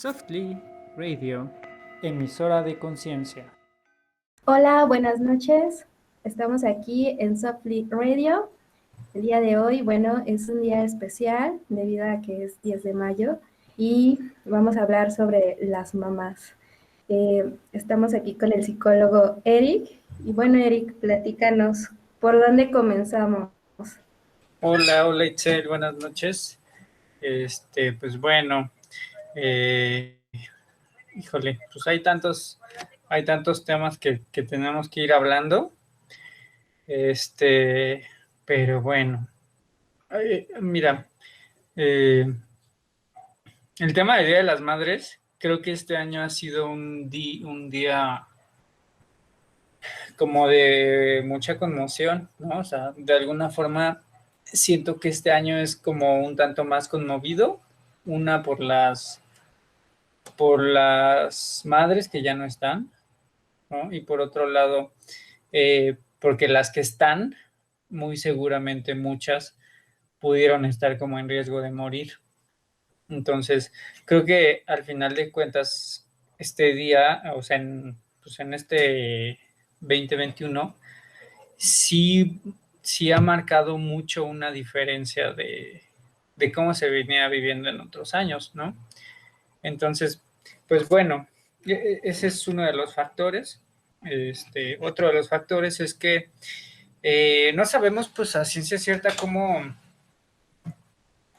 Softly Radio, emisora de conciencia. Hola, buenas noches. Estamos aquí en Softly Radio. El día de hoy, bueno, es un día especial debido a que es 10 de mayo y vamos a hablar sobre las mamás. Estamos aquí con el psicólogo Eric. Y bueno, Eric, platícanos, ¿por dónde comenzamos? Hola Itzel, buenas noches. Pues bueno, híjole, pues hay tantos temas que tenemos que ir hablando. Pero bueno, mira, el tema del Día de las Madres, creo que este año ha sido un día como de mucha conmoción, ¿no? O sea, de alguna forma siento que este año es como un tanto más conmovido, una por las madres que ya no están, ¿no? Y por otro lado, porque las que están, muy seguramente muchas pudieron estar como en riesgo de morir. Entonces, creo que al final de cuentas, este día, o sea, pues en este 2021, sí, sí ha marcado mucho una diferencia de cómo se venía viviendo en otros años, ¿no? Entonces, pues bueno, ese es uno de los factores. Otro de los factores es que no sabemos pues a ciencia cierta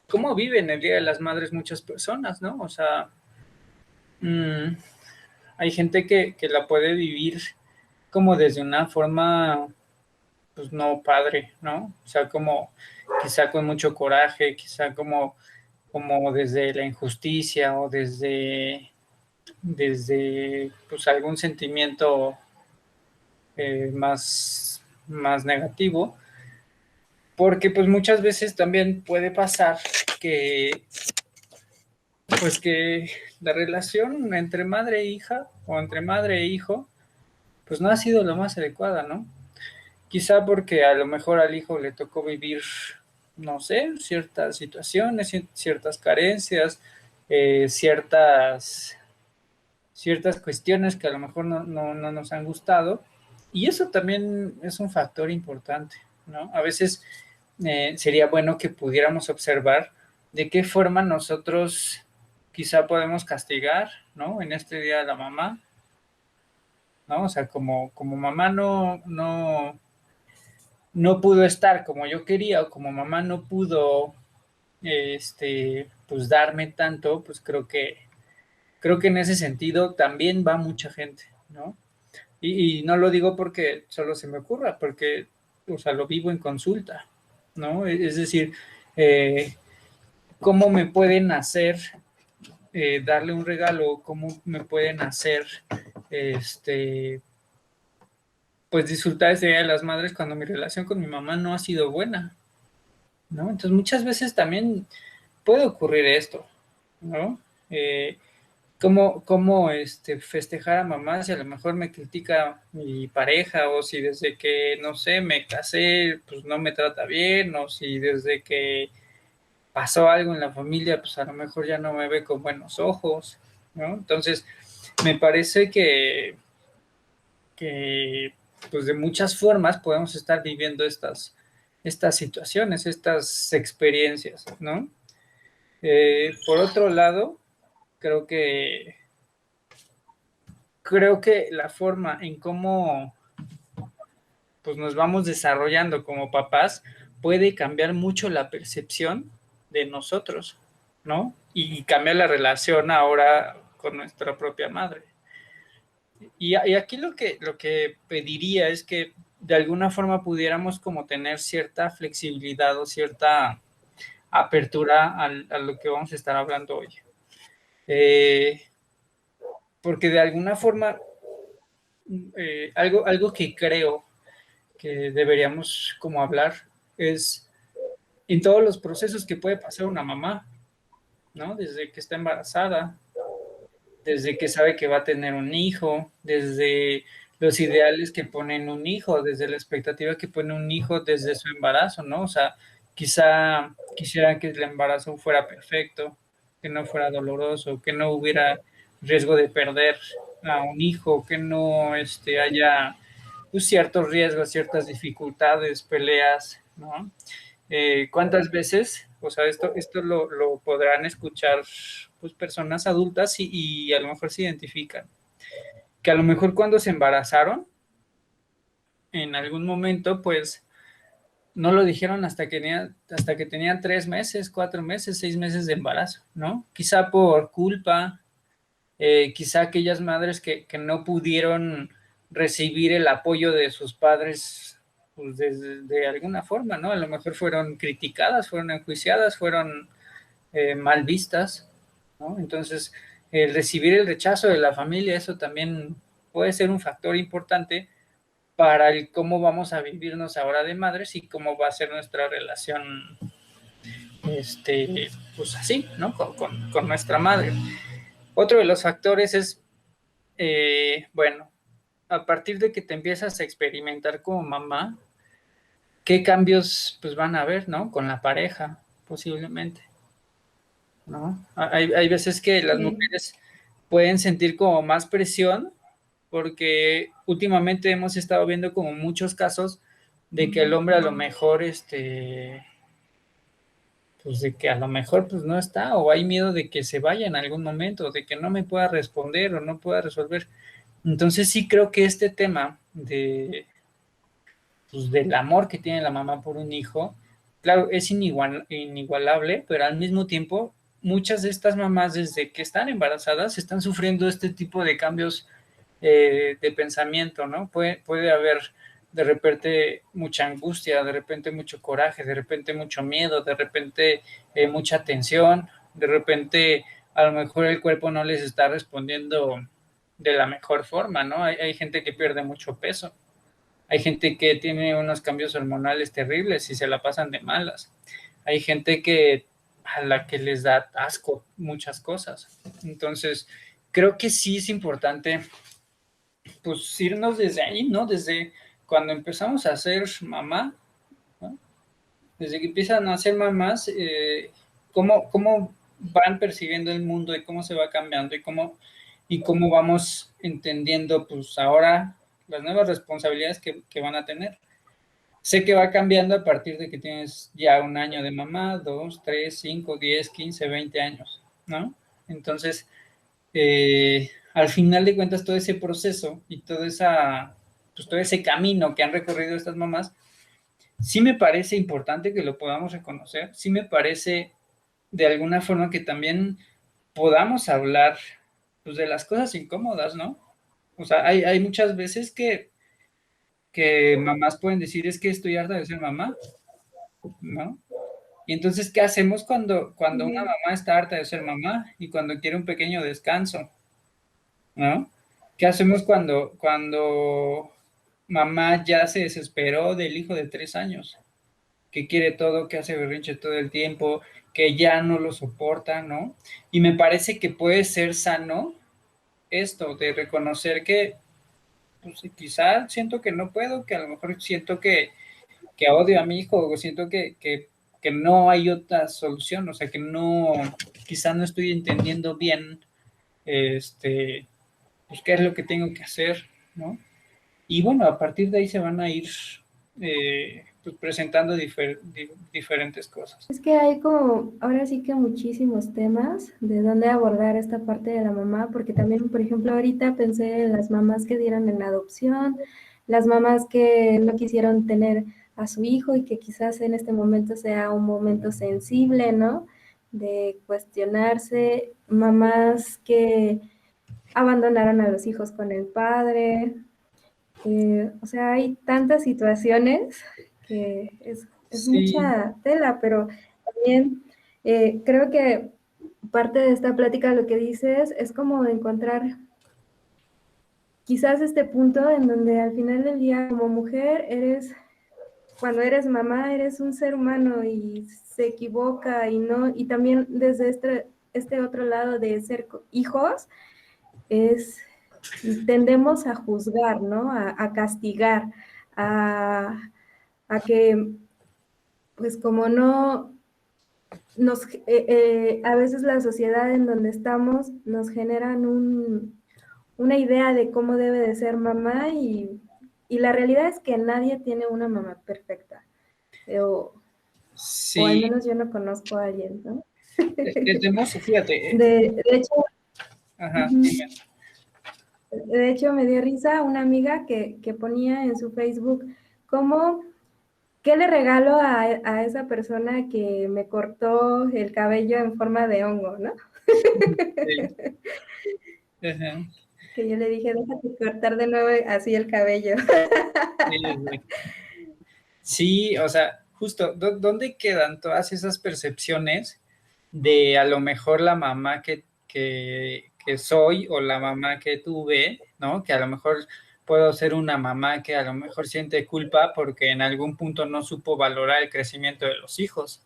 cómo viven el Día de las Madres muchas personas, ¿no? O sea, mmm, hay gente que la puede vivir como desde una forma pues no padre, ¿no? O sea, como quizá con mucho coraje, quizá como desde la injusticia o desde pues algún sentimiento más negativo, porque pues muchas veces también puede pasar que pues que la relación entre madre e hija o entre madre e hijo pues no ha sido la más adecuada, ¿no? Quizá porque a lo mejor al hijo le tocó vivir, no sé, ciertas situaciones, ciertas carencias, ciertas cuestiones que a lo mejor no nos han gustado. Y eso también es un factor importante, ¿no? A veces sería bueno que pudiéramos observar de qué forma nosotros quizá podemos castigar, ¿no? En este Día de la Mamá, ¿no? O sea, como mamá no pudo estar como yo quería o como mamá no pudo pues darme tanto, pues creo que en ese sentido también va mucha gente, ¿no? Y no lo digo porque solo se me ocurra, porque, o sea, lo vivo en consulta, ¿no? Es decir, eh, ¿cómo me pueden hacer darle un regalo? ¿Cómo me pueden hacer, pues disfrutar ese Día de las Madres cuando mi relación con mi mamá no ha sido buena, ¿no? Entonces muchas veces también puede ocurrir esto, ¿no? ¿Cómo festejar a mamá si a lo mejor me critica mi pareja o si desde que, no sé, me casé, pues no me trata bien o si desde que pasó algo en la familia, pues a lo mejor ya no me ve con buenos ojos, ¿no? Entonces, me parece que pues de muchas formas podemos estar viviendo estas situaciones, estas experiencias, ¿no? Por otro lado, creo que la forma en cómo pues, nos vamos desarrollando como papás puede cambiar mucho la percepción de nosotros, ¿no? Y cambiar la relación ahora con nuestra propia madre. Y aquí lo que pediría es que de alguna forma pudiéramos como tener cierta flexibilidad o cierta apertura a lo que vamos a estar hablando hoy. Porque de alguna forma, algo que creo que deberíamos como hablar es en todos los procesos que puede pasar una mamá, ¿no? Desde que está embarazada, desde que sabe que va a tener un hijo, desde los ideales que pone en un hijo, desde la expectativa que pone un hijo desde su embarazo, ¿no? O sea, quizá quisiera que el embarazo fuera perfecto, que no fuera doloroso, que no hubiera riesgo de perder a un hijo, que no haya pues, ciertos riesgos, ciertas dificultades, peleas, ¿no? ¿Cuántas veces? O sea, esto lo podrán escuchar pues, personas adultas y a lo mejor se identifican. Que a lo mejor cuando se embarazaron, en algún momento, pues no lo dijeron hasta que tenían 3 meses, 4 meses, 6 meses de embarazo, ¿no? Quizá por culpa, quizá aquellas madres que no pudieron recibir el apoyo de sus padres pues, de alguna forma, ¿no? A lo mejor fueron criticadas, fueron enjuiciadas, fueron mal vistas, ¿no? Entonces, el recibir el rechazo de la familia, eso también puede ser un factor importante para el cómo vamos a vivirnos ahora de madres y cómo va a ser nuestra relación, pues así, ¿no? Con nuestra madre. Otro de los factores es, bueno, a partir de que te empiezas a experimentar como mamá, ¿qué cambios pues van a haber, ¿no? Con la pareja, posiblemente, ¿no? Hay veces que las Sí. mujeres pueden sentir como más presión porque últimamente hemos estado viendo como muchos casos de que el hombre a lo mejor, pues de que a lo mejor pues no está o hay miedo de que se vaya en algún momento, de que no me pueda responder o no pueda resolver. Entonces sí creo que este tema pues, del amor que tiene la mamá por un hijo, claro, es inigualable, pero al mismo tiempo muchas de estas mamás desde que están embarazadas están sufriendo este tipo de cambios de pensamiento, ¿no? Puede haber de repente mucha angustia, de repente mucho coraje, de repente mucho miedo, de repente mucha tensión, de repente a lo mejor el cuerpo no les está respondiendo de la mejor forma, ¿no? Hay gente que pierde mucho peso, hay gente que tiene unos cambios hormonales terribles y se la pasan de malas, hay gente que a la que les da asco muchas cosas. Entonces, creo que sí es importante pues irnos desde ahí, ¿no? Desde cuando empezamos a ser mamá, ¿no? Desde que empiezan a ser mamás, cómo van percibiendo el mundo y cómo se va cambiando y cómo vamos entendiendo, pues ahora las nuevas responsabilidades que van a tener. Sé que va cambiando a partir de que tienes ya un año de mamá, 2, 3, 5, 10, 15, 20 años, ¿no? Entonces, al final de cuentas todo ese proceso y pues todo ese camino que han recorrido estas mamás, sí me parece importante que lo podamos reconocer, sí me parece de alguna forma que también podamos hablar pues, de las cosas incómodas, ¿no? O sea, hay muchas veces que mamás pueden decir, es que estoy harta de ser mamá, ¿no? Y entonces, ¿qué hacemos cuando una Sí. mamá está harta de ser mamá y cuando quiere un pequeño descanso? ¿No? ¿Qué hacemos cuando mamá ya se desesperó del hijo de 3 años, que quiere todo, que hace berrinche todo el tiempo, que ya no lo soporta, ¿no? Y me parece que puede ser sano esto de reconocer que pues, quizá siento que no puedo, que a lo mejor siento que odio a mi hijo, o siento que no hay otra solución, o sea, que no, quizá no estoy entendiendo bien este, pues qué es lo que tengo que hacer, ¿no? Y bueno, a partir de ahí se van a ir pues presentando diferentes cosas. Es que hay como, ahora sí que muchísimos temas de dónde abordar esta parte de la mamá, porque también, por ejemplo, ahorita pensé en las mamás que dieron en la adopción, las mamás que no quisieron tener a su hijo y que quizás en este momento sea un momento sensible, ¿no? De cuestionarse, mamás que abandonaron a los hijos con el padre, o sea, hay tantas situaciones que es Sí, mucha tela, pero también creo que parte de esta plática lo que dices es como encontrar quizás este punto en donde al final del día como mujer eres, cuando eres mamá eres un ser humano y se equivoca y no, y también desde este otro lado de ser hijos es tendemos a juzgar, ¿no? A castigar, a, a que, pues como no, a veces la sociedad en donde estamos nos generan una idea de cómo debe de ser mamá y la realidad es que nadie tiene una mamá perfecta, o al Sí, menos yo no conozco a alguien, ¿no? tenemos, fíjate, De hecho, ajá, ujú, dime. de hecho me dio risa una amiga que ponía en su Facebook cómo, ¿qué le regalo a esa persona que me cortó el cabello en forma de hongo, ¿no? Sí, ajá, Que yo le dije, déjate cortar de nuevo así el cabello. sí, sí. Sí, o sea, justo, ¿dónde quedan todas esas percepciones de a lo mejor la mamá que soy o la mamá que tuve, ¿no? Que a lo mejor puedo ser una mamá que a lo mejor siente culpa porque en algún punto no supo valorar el crecimiento de los hijos,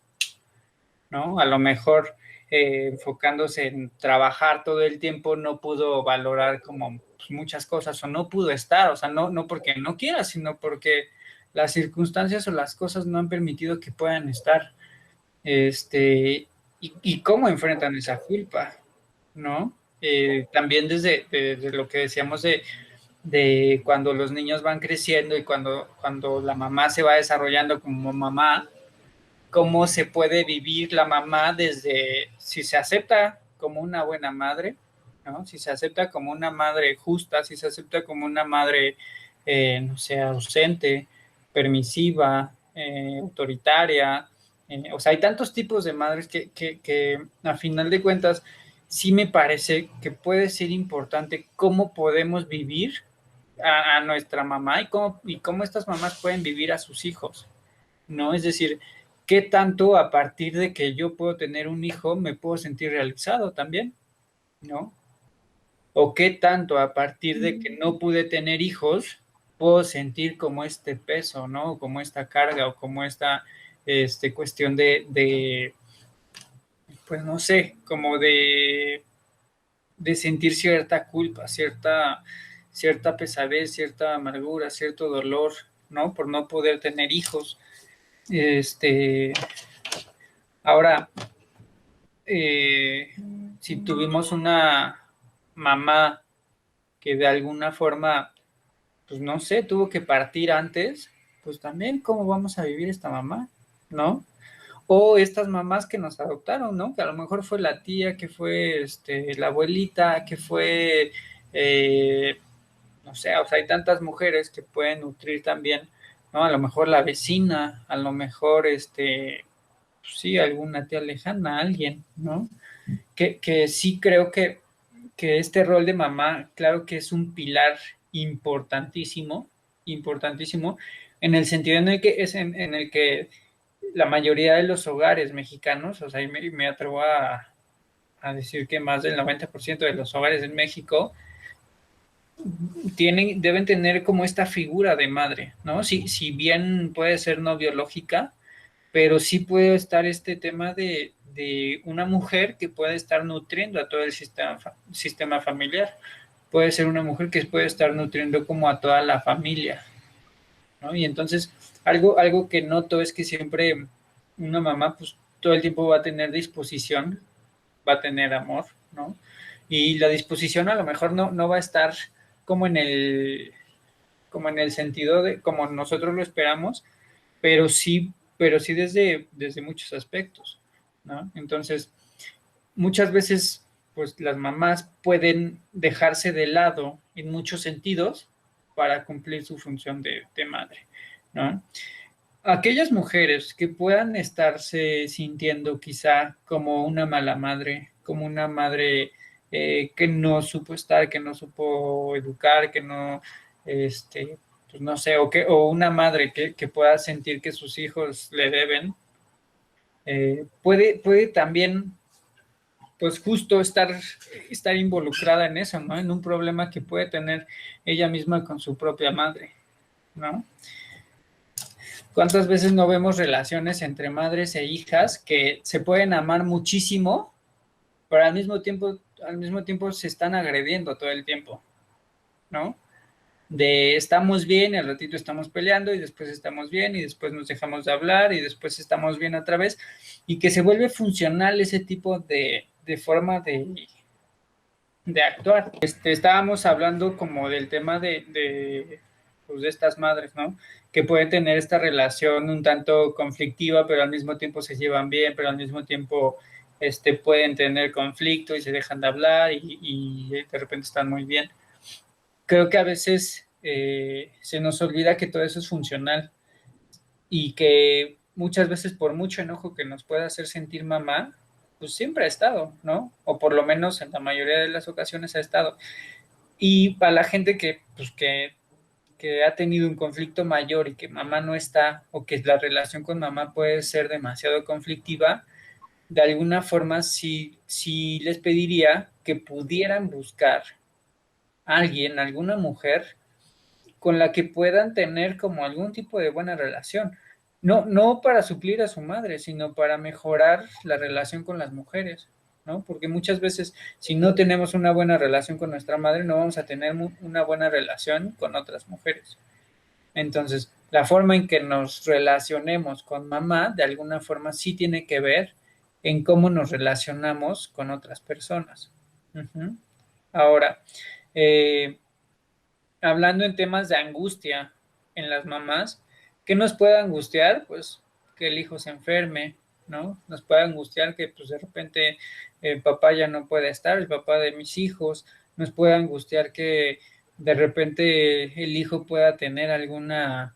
¿no? A lo mejor enfocándose en trabajar todo el tiempo no pudo valorar como pues, muchas cosas o no pudo estar, o sea, no porque no quiera, sino porque las circunstancias o las cosas no han permitido que puedan estar. Y cómo enfrentan esa culpa, ¿no? También desde lo que decíamos de cuando los niños van creciendo y cuando la mamá se va desarrollando como mamá, cómo se puede vivir la mamá desde si se acepta como una buena madre, ¿no? Si se acepta como una madre justa, si se acepta como una madre, no sé, ausente, permisiva, autoritaria. O sea, hay tantos tipos de madres que a final de cuentas sí me parece que puede ser importante cómo podemos vivir a nuestra mamá y cómo estas mamás pueden vivir a sus hijos, ¿no? Es decir, ¿qué tanto a partir de que yo puedo tener un hijo me puedo sentir realizado también, ¿no? O qué tanto a partir de que no pude tener hijos puedo sentir como este peso, ¿no? Como esta carga o como esta cuestión pues no sé, como de sentir cierta culpa, cierta pesadez, cierta amargura, cierto dolor, ¿no? Por no poder tener hijos. Este, Ahora, si tuvimos una mamá que de alguna forma, pues no sé, tuvo que partir antes, pues también cómo vamos a vivir esta mamá, ¿no? O estas mamás que nos adoptaron, ¿no? Que a lo mejor fue la tía, que fue la abuelita, que fue, no sé, o sea, hay tantas mujeres que pueden nutrir también, ¿no? A lo mejor la vecina, a lo mejor, pues sí, alguna tía lejana, alguien, ¿no? Que sí creo que este rol de mamá, claro que es un pilar importantísimo, importantísimo, en el sentido en el que en el que la mayoría de los hogares mexicanos, o sea, y me atrevo a decir que más del 90% de los hogares en México deben tener como esta figura de madre, ¿no? Si bien puede ser no biológica, pero sí puede estar este tema de una mujer que puede estar nutriendo a todo el sistema familiar. Puede ser una mujer que puede estar nutriendo como a toda la familia, ¿no? Y entonces, algo que noto es que siempre una mamá, pues todo el tiempo va a tener disposición, va a tener amor, ¿no? Y la disposición a lo mejor no va a estar como como en el sentido de como nosotros lo esperamos, pero sí desde muchos aspectos, ¿no? Entonces, muchas veces, pues las mamás pueden dejarse de lado en muchos sentidos para cumplir su función de madre, ¿no? Aquellas mujeres que puedan estarse sintiendo quizá como una mala madre, como una madre que no supo estar, que no supo educar, que no, pues no sé, o una madre que pueda sentir que sus hijos le deben, puede también, pues justo estar involucrada en eso, ¿no? En un problema que puede tener ella misma con su propia madre, ¿no? ¿Cuántas veces no vemos relaciones entre madres e hijas que se pueden amar muchísimo, pero al mismo tiempo se están agrediendo todo el tiempo, ¿no? de estamos bien, al ratito estamos peleando y después estamos bien y después nos dejamos de hablar y después estamos bien otra vez, y que se vuelve funcional ese tipo de forma de actuar. Estábamos hablando como del tema pues de estas madres, ¿no? Que pueden tener esta relación un tanto conflictiva, pero al mismo tiempo se llevan bien, pero al mismo tiempo pueden tener conflicto y se dejan de hablar y de repente están muy bien. Creo que a veces se nos olvida que todo eso es funcional y que muchas veces por mucho enojo que nos pueda hacer sentir mamá, pues siempre ha estado, ¿no? O por lo menos en la mayoría de las ocasiones ha estado. Y para la gente pues que ha tenido un conflicto mayor y que mamá no está, o que la relación con mamá puede ser demasiado conflictiva, de alguna forma sí les pediría que pudieran buscar a alguien, alguna mujer con la que puedan tener como algún tipo de buena relación. No, no para suplir a su madre, sino para mejorar la relación con las mujeres, ¿no? Porque muchas veces, si no tenemos una buena relación con nuestra madre, no vamos a tener una buena relación con otras mujeres. Entonces, la forma en que nos relacionemos con mamá, de alguna forma, sí tiene que ver en cómo nos relacionamos con otras personas. Uh-huh. Ahora, eh, hablando en temas de angustia en las mamás, ¿qué nos puede angustiar? Pues que el hijo se enferme, ¿no? Nos puede angustiar que pues de repente el papá ya no puede estar, el papá de mis hijos, nos puede angustiar que de repente el hijo pueda tener alguna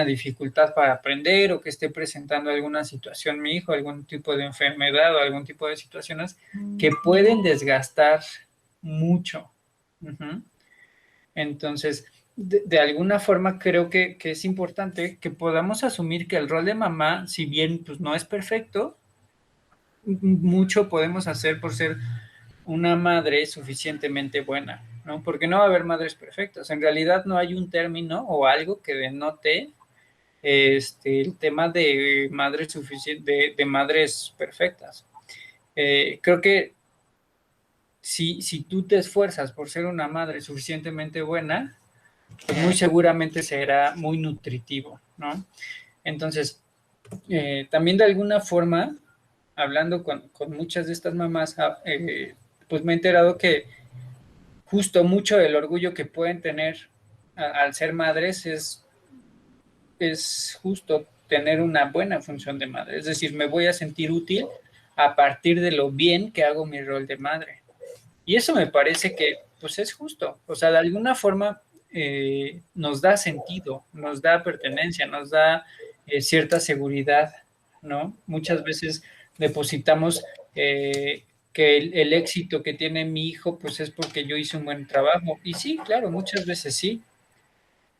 dificultad para aprender o que esté presentando alguna situación mi hijo, algún tipo de enfermedad o algún tipo de situaciones que pueden desgastar mucho. Uh-huh. Entonces, de alguna forma creo que es importante que podamos asumir que el rol de mamá, si bien pues, no es perfecto, mucho podemos hacer por ser una madre suficientemente buena, ¿no? Porque no va a haber madres perfectas. En realidad no hay un término o algo que denote el tema de madres de madres perfectas. Creo que si tú te esfuerzas por ser una madre suficientemente buena, pues muy seguramente será muy nutritivo, ¿no? Entonces, también de alguna forma, hablando con muchas de estas mamás, pues me he enterado que justo mucho del orgullo que pueden tener al ser madres es justo tener una buena función de madre. Es decir, me voy a sentir útil a partir de lo bien que hago mi rol de madre. Y eso me parece que pues es justo. O sea, de alguna forma nos da sentido, nos da pertenencia, nos da cierta seguridad, ¿no? Muchas veces depositamos que el éxito que tiene mi hijo pues es porque yo hice un buen trabajo. Y sí, claro, muchas veces sí,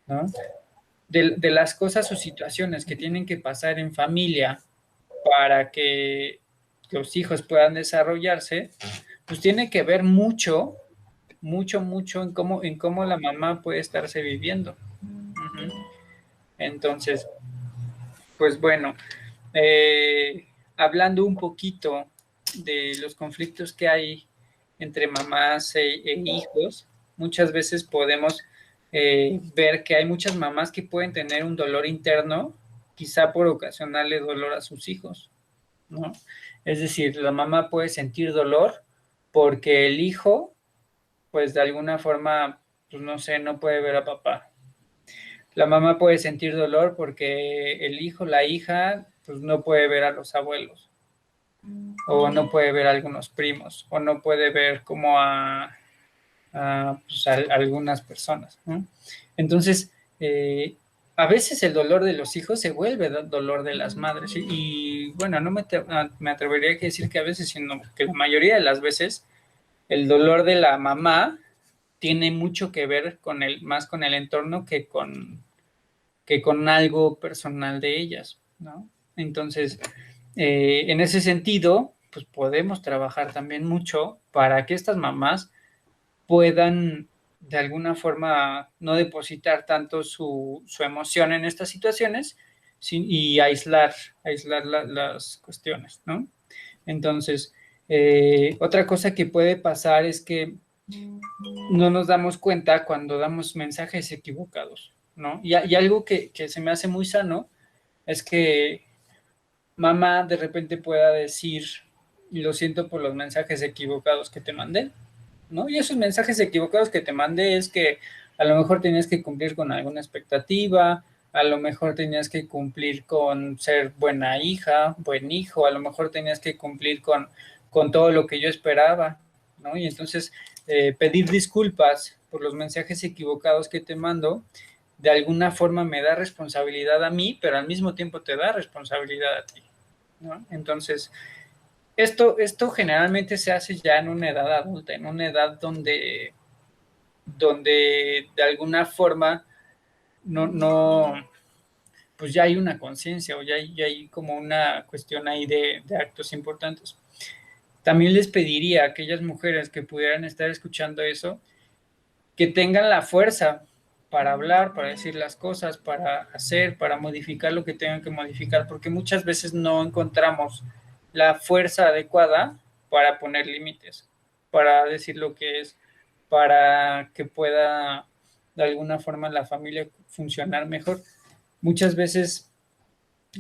¿no? De las cosas o situaciones que tienen que pasar en familia para que los hijos puedan desarrollarse, pues tiene que ver mucho en cómo la mamá puede estarse viviendo. Uh-huh. Entonces, pues bueno, hablando un poquito de los conflictos que hay entre mamás e hijos, muchas veces podemos ver que hay muchas mamás que pueden tener un dolor interno, quizá por ocasionarle dolor a sus hijos, ¿no? Es decir, la mamá puede sentir dolor porque el hijo, pues de alguna forma, pues no sé, no puede ver a papá. La mamá puede sentir dolor porque el hijo, la hija, pues no puede ver a los abuelos, o no puede ver a algunos primos, o no puede ver como pues a algunas personas, ¿no? Entonces, a veces el dolor de los hijos se vuelve dolor de las madres. Y bueno, no me atrevería a decir que a veces, sino que la mayoría de las veces el dolor de la mamá tiene mucho que ver más con el entorno que con algo personal de ellas, ¿no? Entonces, en ese sentido, pues podemos trabajar también mucho para que estas mamás puedan de alguna forma no depositar tanto su emoción en estas situaciones y aislar las cuestiones, ¿no? Entonces, otra cosa que puede pasar es que no nos damos cuenta cuando damos mensajes equivocados, ¿no? Y algo que se me hace muy sano es que mamá de repente pueda decir, lo siento por los mensajes equivocados que te mandé, ¿no? Y esos mensajes equivocados que te mandé es que a lo mejor tenías que cumplir con alguna expectativa, a lo mejor tenías que cumplir con ser buena hija, buen hijo, a lo mejor tenías que cumplir con todo lo que yo esperaba, ¿no? Y entonces pedir disculpas por los mensajes equivocados que te mando, de alguna forma me da responsabilidad a mí, pero al mismo tiempo te da responsabilidad a ti, ¿no? Entonces, esto generalmente se hace ya en una edad adulta, en una edad donde de alguna forma no, pues ya hay una conciencia o ya hay como una cuestión ahí de actos importantes. También les pediría a aquellas mujeres que pudieran estar escuchando eso, que tengan la fuerza para hablar, para decir las cosas, para hacer, para modificar lo que tengan que modificar, porque muchas veces no encontramos la fuerza adecuada para poner límites, para decir lo que es, para que pueda de alguna forma la familia funcionar mejor. Muchas veces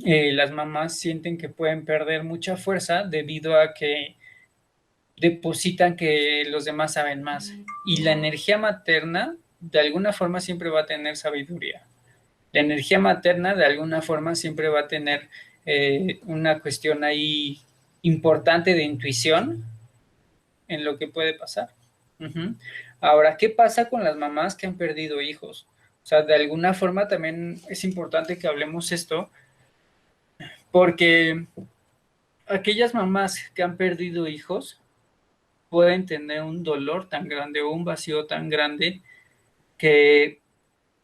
las mamás sienten que pueden perder mucha fuerza debido a que depositan que los demás saben más. Y la energía materna, de alguna forma, siempre va a tener sabiduría. La energía materna, de alguna forma, siempre va a tener una cuestión ahí importante de intuición en lo que puede pasar. Uh-huh. Ahora, ¿qué pasa con las mamás que han perdido hijos? O sea, de alguna forma también es importante que hablemos esto, porque aquellas mamás que han perdido hijos pueden tener un dolor tan grande o un vacío tan grande que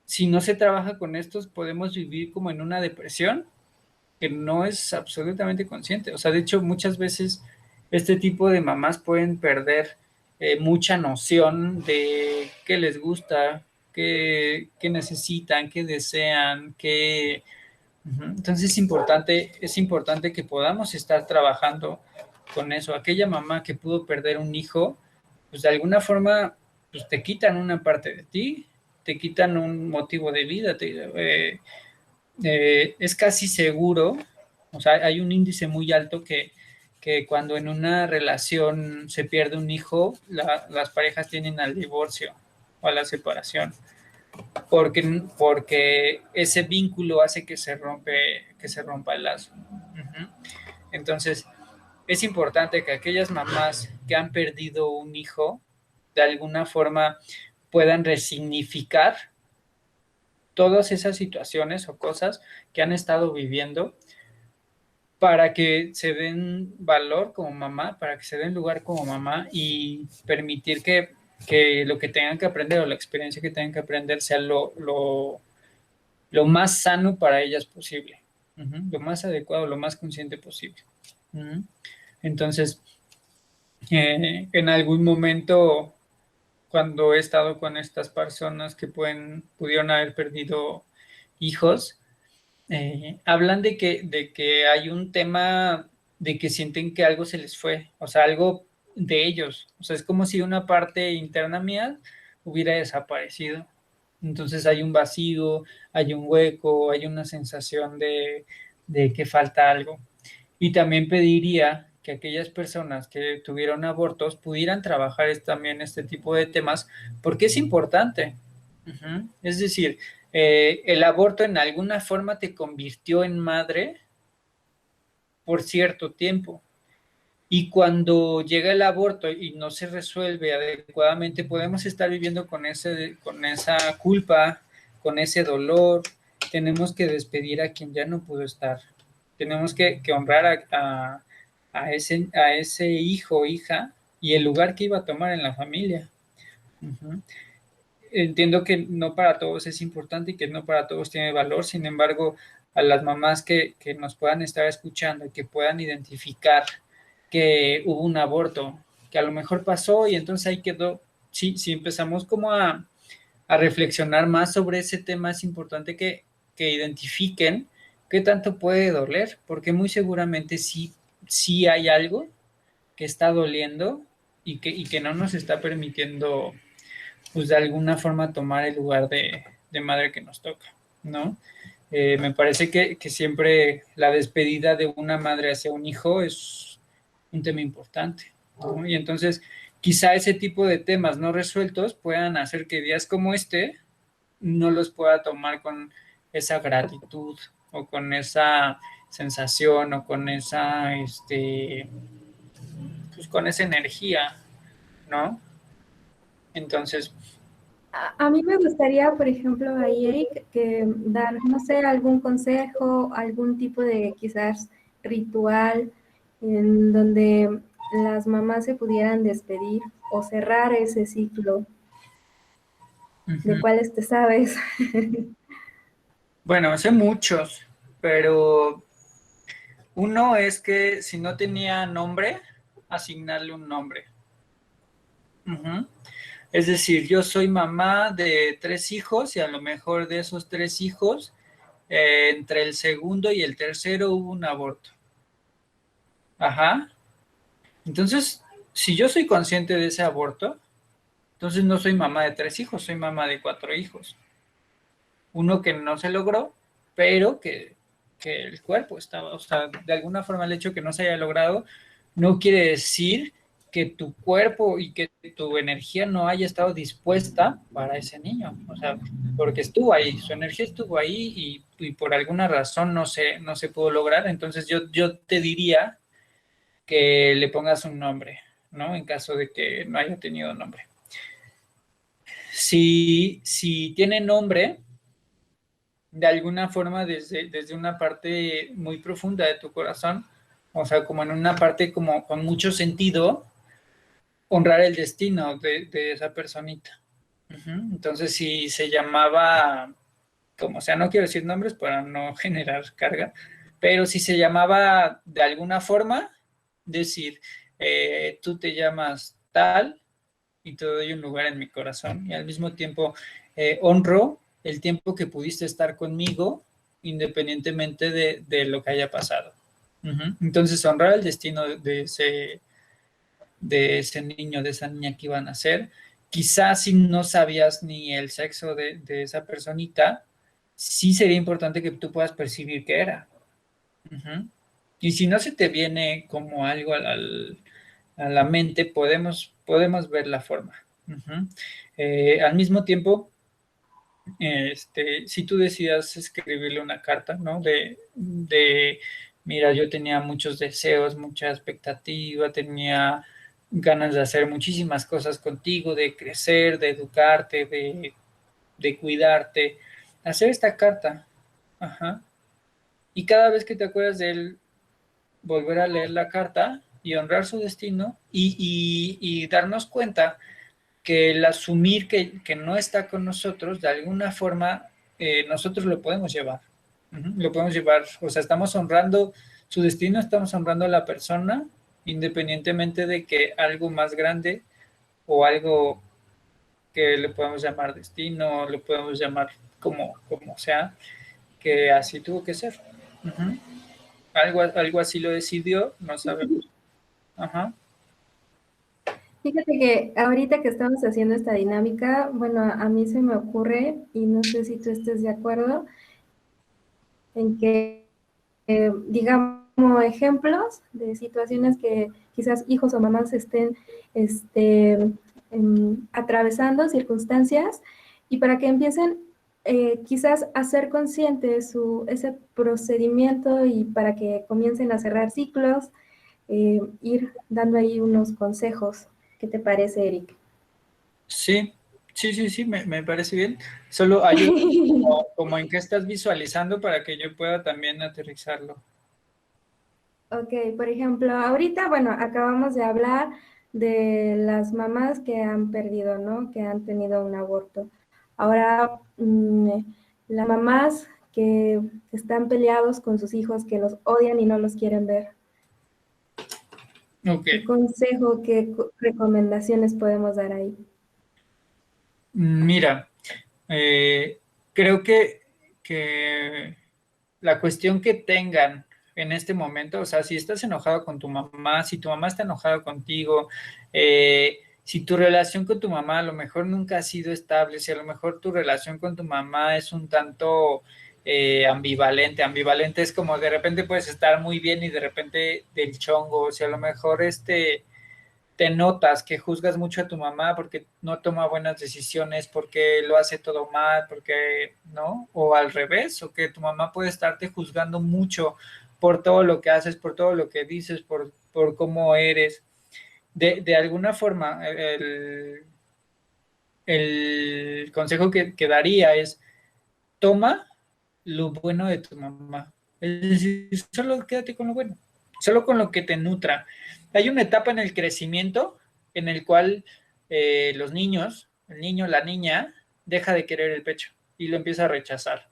si no se trabaja con estos podemos vivir como en una depresión que no es absolutamente consciente. O sea, de hecho, muchas veces este tipo de mamás pueden perder mucha noción de qué les gusta, qué necesitan, qué desean, qué... Entonces es importante que podamos estar trabajando con eso. Aquella mamá que pudo perder un hijo, pues de alguna forma pues te quitan una parte de ti, te quitan un motivo de vida. Es casi seguro, o sea, hay un índice muy alto que cuando en una relación se pierde un hijo, las parejas tienden al divorcio o a la separación porque ese vínculo hace que se rompa el lazo. Uh-huh. Entonces, es importante que aquellas mamás que han perdido un hijo, de alguna forma puedan resignificar todas esas situaciones o cosas que han estado viviendo para que se den valor como mamá, para que se den lugar como mamá y permitir que lo que tengan que aprender o la experiencia que tengan que aprender sea lo más sano para ellas posible, lo más adecuado, lo más consciente posible. Entonces, en algún momento, cuando he estado con estas personas que pudieron haber perdido hijos, hablan de que hay un tema de que sienten que algo se les fue, o sea, algo de ellos, o sea, es como si una parte interna mía hubiera desaparecido. Entonces hay un vacío, hay un hueco, hay una sensación de que falta algo. Y también pediría que aquellas personas que tuvieron abortos pudieran trabajar también este tipo de temas porque es importante. Es decir, el aborto en alguna forma te convirtió en madre por cierto tiempo. Y cuando llega el aborto y no se resuelve adecuadamente, podemos estar viviendo con esa culpa, con ese dolor. Tenemos que despedir a quien ya no pudo estar. Tenemos que honrar a ese hijo o hija y el lugar que iba a tomar en la familia. Uh-huh. Entiendo que no para todos es importante y que no para todos tiene valor, sin embargo, a las mamás que nos puedan estar escuchando y que puedan identificar que hubo un aborto, que a lo mejor pasó y entonces ahí quedó, si empezamos como a reflexionar más sobre ese tema, es importante que identifiquen qué tanto puede doler, porque muy seguramente sí hay algo que está doliendo y que no nos está permitiendo, pues de alguna forma, tomar el lugar de madre que nos toca, ¿no? Me parece que siempre la despedida de una madre hacia un hijo es un tema importante, ¿no? Y entonces quizá ese tipo de temas no resueltos puedan hacer que días como este no los pueda tomar con esa gratitud o con esa sensación o con esa, pues con esa energía, ¿no? Entonces, A mí me gustaría, por ejemplo, ahí, Eric, que dar, no sé, algún consejo, algún tipo de quizás ritual en donde las mamás se pudieran despedir o cerrar ese ciclo de uh-huh. cuáles te sabes. Bueno, sé muchos, pero uno es que si no tenía nombre, asignarle un nombre. Uh-huh. Es decir, yo soy mamá de 3 hijos y a lo mejor de esos 3 hijos, entre el segundo y el tercero hubo un aborto. Ajá. Entonces, si yo soy consciente de ese aborto, entonces no soy mamá de 3 hijos, soy mamá de 4 hijos. Uno que no se logró, pero que el cuerpo estaba, o sea, de alguna forma el hecho que no se haya logrado no quiere decir que tu cuerpo y que tu energía no haya estado dispuesta para ese niño, o sea, porque estuvo ahí, su energía estuvo ahí y por alguna razón no se pudo lograr, entonces yo te diría que le pongas un nombre, ¿no? En caso de que no haya tenido nombre. Si tiene nombre, de alguna forma desde una parte muy profunda de tu corazón, o sea, como en una parte como con mucho sentido, honrar el destino de esa personita. Uh-huh. Entonces, si se llamaba, como sea, no quiero decir nombres para no generar carga, pero si se llamaba de alguna forma, decir, tú te llamas tal y te doy un lugar en mi corazón y al mismo tiempo honro el tiempo que pudiste estar conmigo independientemente de lo que haya pasado. Uh-huh. Entonces, honrar el destino de ese niño, de esa niña que iban a ser. Quizás si no sabías ni el sexo de esa personita, sí sería importante que tú puedas percibir qué era. Uh-huh. Y si no se te viene como algo a la mente, podemos ver la forma. Uh-huh. Al mismo tiempo, si tú decidas escribirle una carta, ¿no? Mira, yo tenía muchos deseos, mucha expectativa, tenía ganas de hacer muchísimas cosas contigo, de crecer, de educarte, de cuidarte. Hacer esta carta, ajá. Y cada vez que te acuerdas de él, volver a leer la carta y honrar su destino y darnos cuenta que el asumir que no está con nosotros, de alguna forma, nosotros lo podemos llevar. Uh-huh. Lo podemos llevar, o sea, estamos honrando su destino, estamos honrando a la persona, independientemente de que algo más grande o algo que le podemos llamar destino, le podemos llamar como sea, que así tuvo que ser. Uh-huh. Algo así lo decidió, no sabemos. Ajá. Fíjate que ahorita que estamos haciendo esta dinámica, bueno, a mí se me ocurre, y no sé si tú estés de acuerdo, en que digamos ejemplos de situaciones que quizás hijos o mamás estén atravesando circunstancias y para que empiecen quizás a ser conscientes ese procedimiento y para que comiencen a cerrar ciclos, ir dando ahí unos consejos. ¿Qué te parece, Eric? Sí, sí, me parece bien. Solo ayúdame como en qué estás visualizando para que yo pueda también aterrizarlo. Ok, por ejemplo, ahorita, bueno, acabamos de hablar de las mamás que han perdido, ¿no? Que han tenido un aborto. Ahora, las mamás que están peleados con sus hijos, que los odian y no los quieren ver. Ok. ¿Qué consejo, qué recomendaciones podemos dar ahí? Mira, creo que la cuestión que tengan en este momento. O sea, si estás enojado con tu mamá, si tu mamá está enojada contigo, si tu relación con tu mamá a lo mejor nunca ha sido estable, si a lo mejor tu relación con tu mamá es un tanto ambivalente. Ambivalente es como de repente puedes estar muy bien y de repente del chongo. O si a lo mejor te notas que juzgas mucho a tu mamá porque no toma buenas decisiones, porque lo hace todo mal, porque, ¿no? O al revés, o que tu mamá puede estarte juzgando mucho por todo lo que haces, por todo lo que dices, por cómo eres. De alguna forma, el consejo que daría es, toma lo bueno de tu mamá. Es decir, solo quédate con lo bueno, solo con lo que te nutra. Hay una etapa en el crecimiento en el cual los niños, el niño, la niña, deja de querer el pecho y lo empieza a rechazar.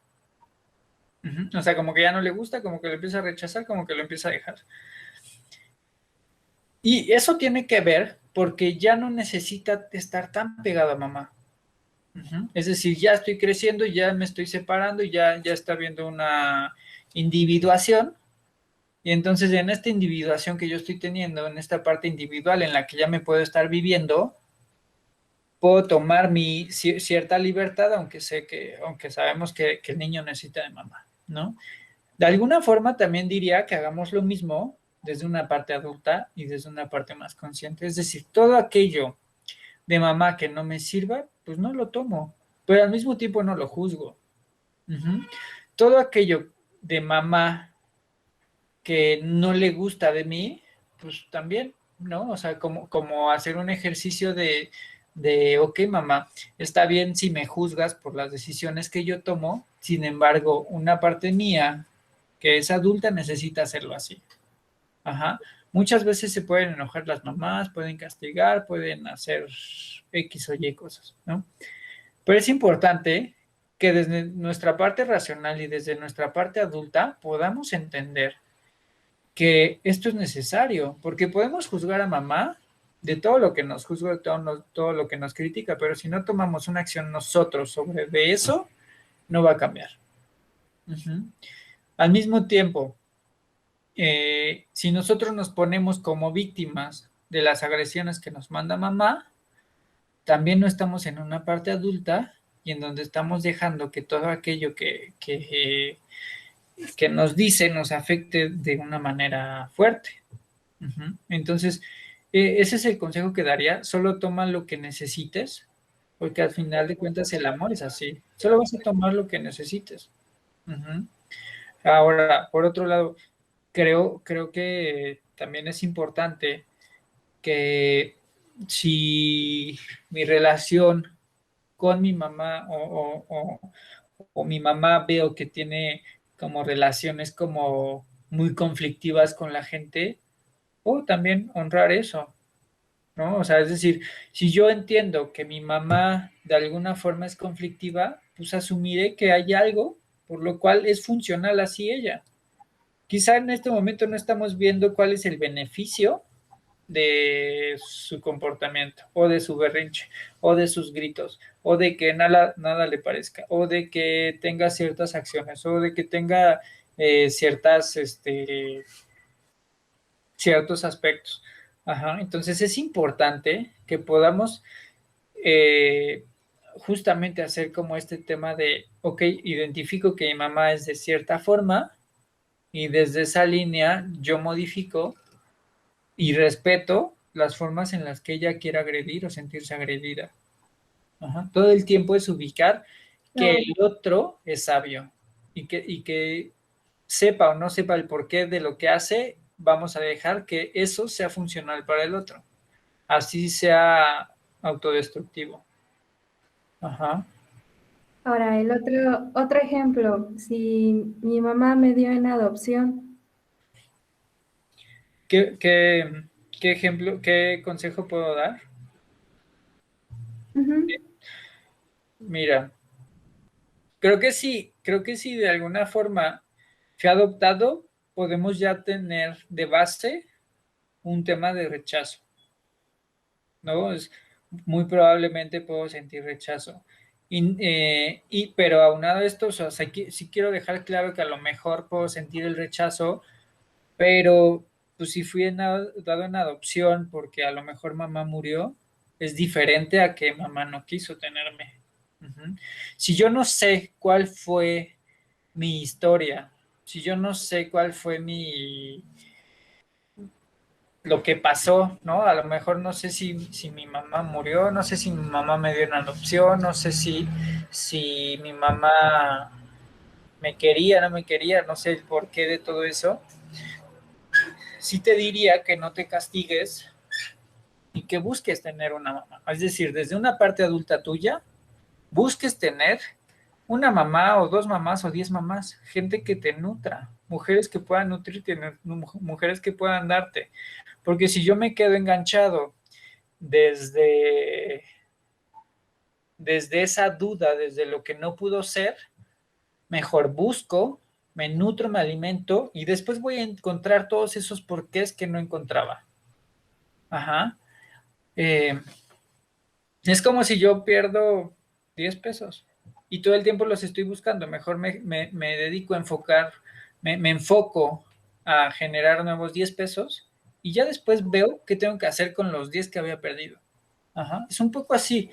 O sea, como que ya no le gusta, como que lo empieza a rechazar, como que lo empieza a dejar. Y eso tiene que ver porque ya no necesita estar tan pegado a mamá. Es decir, ya estoy creciendo, ya me estoy separando, ya está habiendo una individuación. Y entonces en esta individuación que yo estoy teniendo, en esta parte individual en la que ya me puedo estar viviendo, puedo tomar mi cierta libertad, aunque sabemos que el niño necesita de mamá, ¿no? De alguna forma también diría que hagamos lo mismo desde una parte adulta y desde una parte más consciente. Es decir, todo aquello de mamá que no me sirva, pues no lo tomo, pero al mismo tiempo no lo juzgo. Uh-huh. Todo aquello de mamá que no le gusta de mí, pues también, ¿no? O sea, como hacer un ejercicio ok, mamá, está bien si me juzgas por las decisiones que yo tomo, sin embargo, una parte mía que es adulta necesita hacerlo así. Ajá. Muchas veces se pueden enojar las mamás, pueden castigar, pueden hacer X o Y cosas, ¿no? Pero es importante que desde nuestra parte racional y desde nuestra parte adulta podamos entender que esto es necesario, porque podemos juzgar a mamá de todo lo que nos juzga, de todo lo que nos critica, pero si no tomamos una acción nosotros sobre de eso, no va a cambiar. Uh-huh. Al mismo tiempo, si nosotros nos ponemos como víctimas de las agresiones que nos manda mamá, también no estamos en una parte adulta y en donde estamos dejando que todo aquello que nos dice nos afecte de una manera fuerte. Uh-huh. Entonces, ese es el consejo que daría. Solo toma lo que necesites, porque al final de cuentas el amor es así. Solo vas a tomar lo que necesites. Uh-huh. Ahora, por otro lado, creo que también es importante que si mi relación con mi mamá o mi mamá veo que tiene como relaciones como muy conflictivas con la gente, o también honrar eso, ¿no? O sea, es decir, si yo entiendo que mi mamá de alguna forma es conflictiva, pues asumiré que hay algo por lo cual es funcional así ella. Quizá en este momento no estamos viendo cuál es el beneficio de su comportamiento, o de su berrinche, o de sus gritos, o de que nada le parezca, o de que tenga ciertas acciones, o de que tenga ciertos aspectos. Ajá. Entonces es importante que podamos eh, justamente hacer como este tema de, ok, identifico que mi mamá es de cierta forma y desde esa línea yo modifico y respeto las formas en las que ella quiera agredir o sentirse agredida. Ajá. Todo el tiempo es ubicar que el otro es sabio y que sepa o no sepa el porqué de lo que hace, vamos a dejar que eso sea funcional para el otro. Así sea autodestructivo. Ajá. Ahora, el otro ejemplo, si mi mamá me dio en adopción. ¿Qué ejemplo, qué consejo puedo dar? Uh-huh. Mira, creo que sí de alguna forma fui adoptado, podemos ya tener de base un tema de rechazo, ¿no? Muy probablemente puedo sentir rechazo. Pero aunado a esto, o sea, sí quiero dejar claro que a lo mejor puedo sentir el rechazo pero pues si fui dado en adopción porque a lo mejor mamá murió, es diferente a que mamá no quiso tenerme. Ujú. Si yo no sé cuál fue mi historia, si yo no sé cuál fue lo que pasó, ¿no? A lo mejor no sé si mi mamá murió, no sé si mi mamá me dio una adopción, no sé si mi mamá me quería, no me quería, no sé el porqué de todo eso. Sí te diría que no te castigues y que busques tener una mamá. Es decir, desde una parte adulta tuya, busques tener una mamá o dos mamás o 10 mamás, gente que te nutra, mujeres que puedan nutrirte, mujeres que puedan darte. Porque si yo me quedo enganchado desde, desde esa duda, desde lo que no pudo ser, mejor busco, me nutro, me alimento y después voy a encontrar todos esos porqués que no encontraba. Ajá. Eh, es como si yo pierdo 10 pesos y todo el tiempo los estoy buscando. Mejor me dedico a enfocar, me enfoco a generar nuevos 10 pesos y ya después veo qué tengo que hacer con los 10 que había perdido. Ajá. Es un poco así.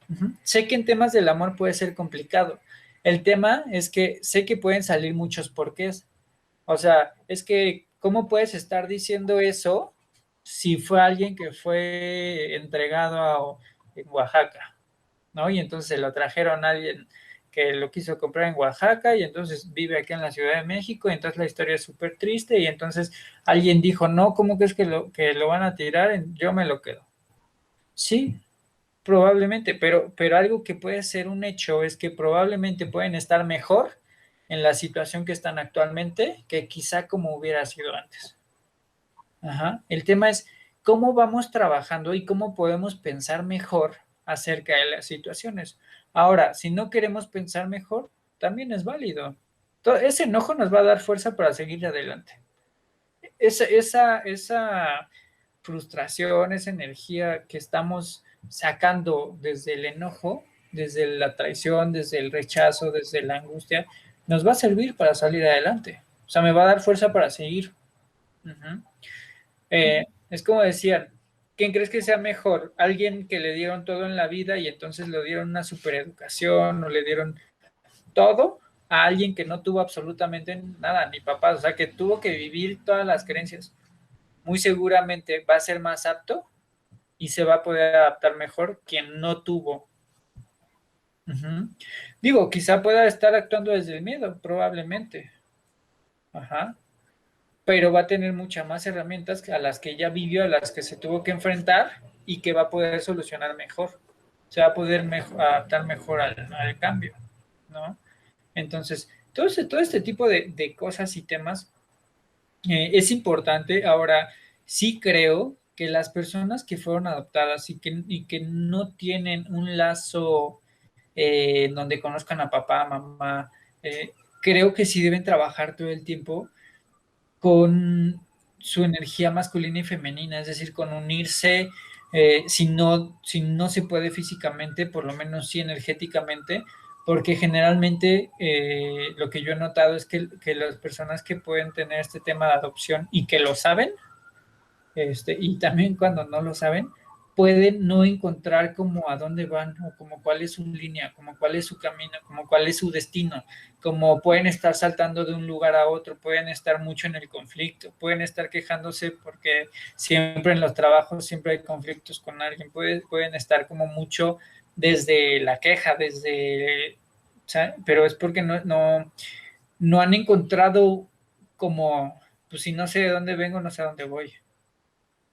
Ujú. Sé que en temas del amor puede ser complicado. El tema es que sé que pueden salir muchos porqués. O sea, es que, ¿cómo puedes estar diciendo eso si fue alguien que fue entregado en Oaxaca, ¿no? Y entonces se lo trajeron a alguien que lo quiso comprar en Oaxaca y entonces vive aquí en la Ciudad de México y entonces la historia es súper triste y entonces alguien dijo, no, ¿cómo crees que lo van a tirar? Yo me lo quedo. Sí, probablemente, pero algo que puede ser un hecho es que probablemente pueden estar mejor en la situación que están actualmente que quizá como hubiera sido antes. Ajá. El tema es cómo vamos trabajando y cómo podemos pensar mejor acerca de las situaciones. Ahora, si no queremos pensar mejor, también es válido. Ese enojo nos va a dar fuerza para seguir adelante. Esa frustración, esa energía que estamos sacando desde el enojo, desde la traición, desde el rechazo, desde la angustia, nos va a servir para salir adelante. O sea, me va a dar fuerza para seguir. Uh-huh. Es como decían, ¿quién crees que sea mejor? ¿Alguien que le dieron todo en la vida y entonces le dieron una supereducación o le dieron todo? A alguien que no tuvo absolutamente nada, ni papás, o sea, que tuvo que vivir todas las creencias. Muy seguramente va a ser más apto y se va a poder adaptar mejor quien no tuvo. Uh-huh. Digo, quizá pueda estar actuando desde el miedo, probablemente. Ajá. Pero va a tener muchas más herramientas a las que ya vivió, a las que se tuvo que enfrentar y que va a poder solucionar mejor. Se va a poder adaptar mejor al cambio, ¿no? Entonces, todo este tipo de cosas y temas es importante. Ahora, sí creo que las personas que fueron adoptadas y que no tienen un lazo donde conozcan a papá, mamá, creo que sí deben trabajar todo el tiempo con su energía masculina y femenina, es decir, con unirse, si no se puede físicamente, por lo menos sí energéticamente, porque generalmente lo que yo he notado es que las personas que pueden tener este tema de adopción y que lo saben, y también cuando no lo saben, pueden no encontrar como a dónde van o como cuál es su línea, como cuál es su camino, como cuál es su destino, como pueden estar saltando de un lugar a otro, pueden estar mucho en el conflicto, pueden estar quejándose porque siempre en los trabajos siempre hay conflictos con alguien, pueden estar como mucho desde la queja, ¿sabes? Pero es porque no han encontrado como, pues si no sé de dónde vengo, no sé a dónde voy.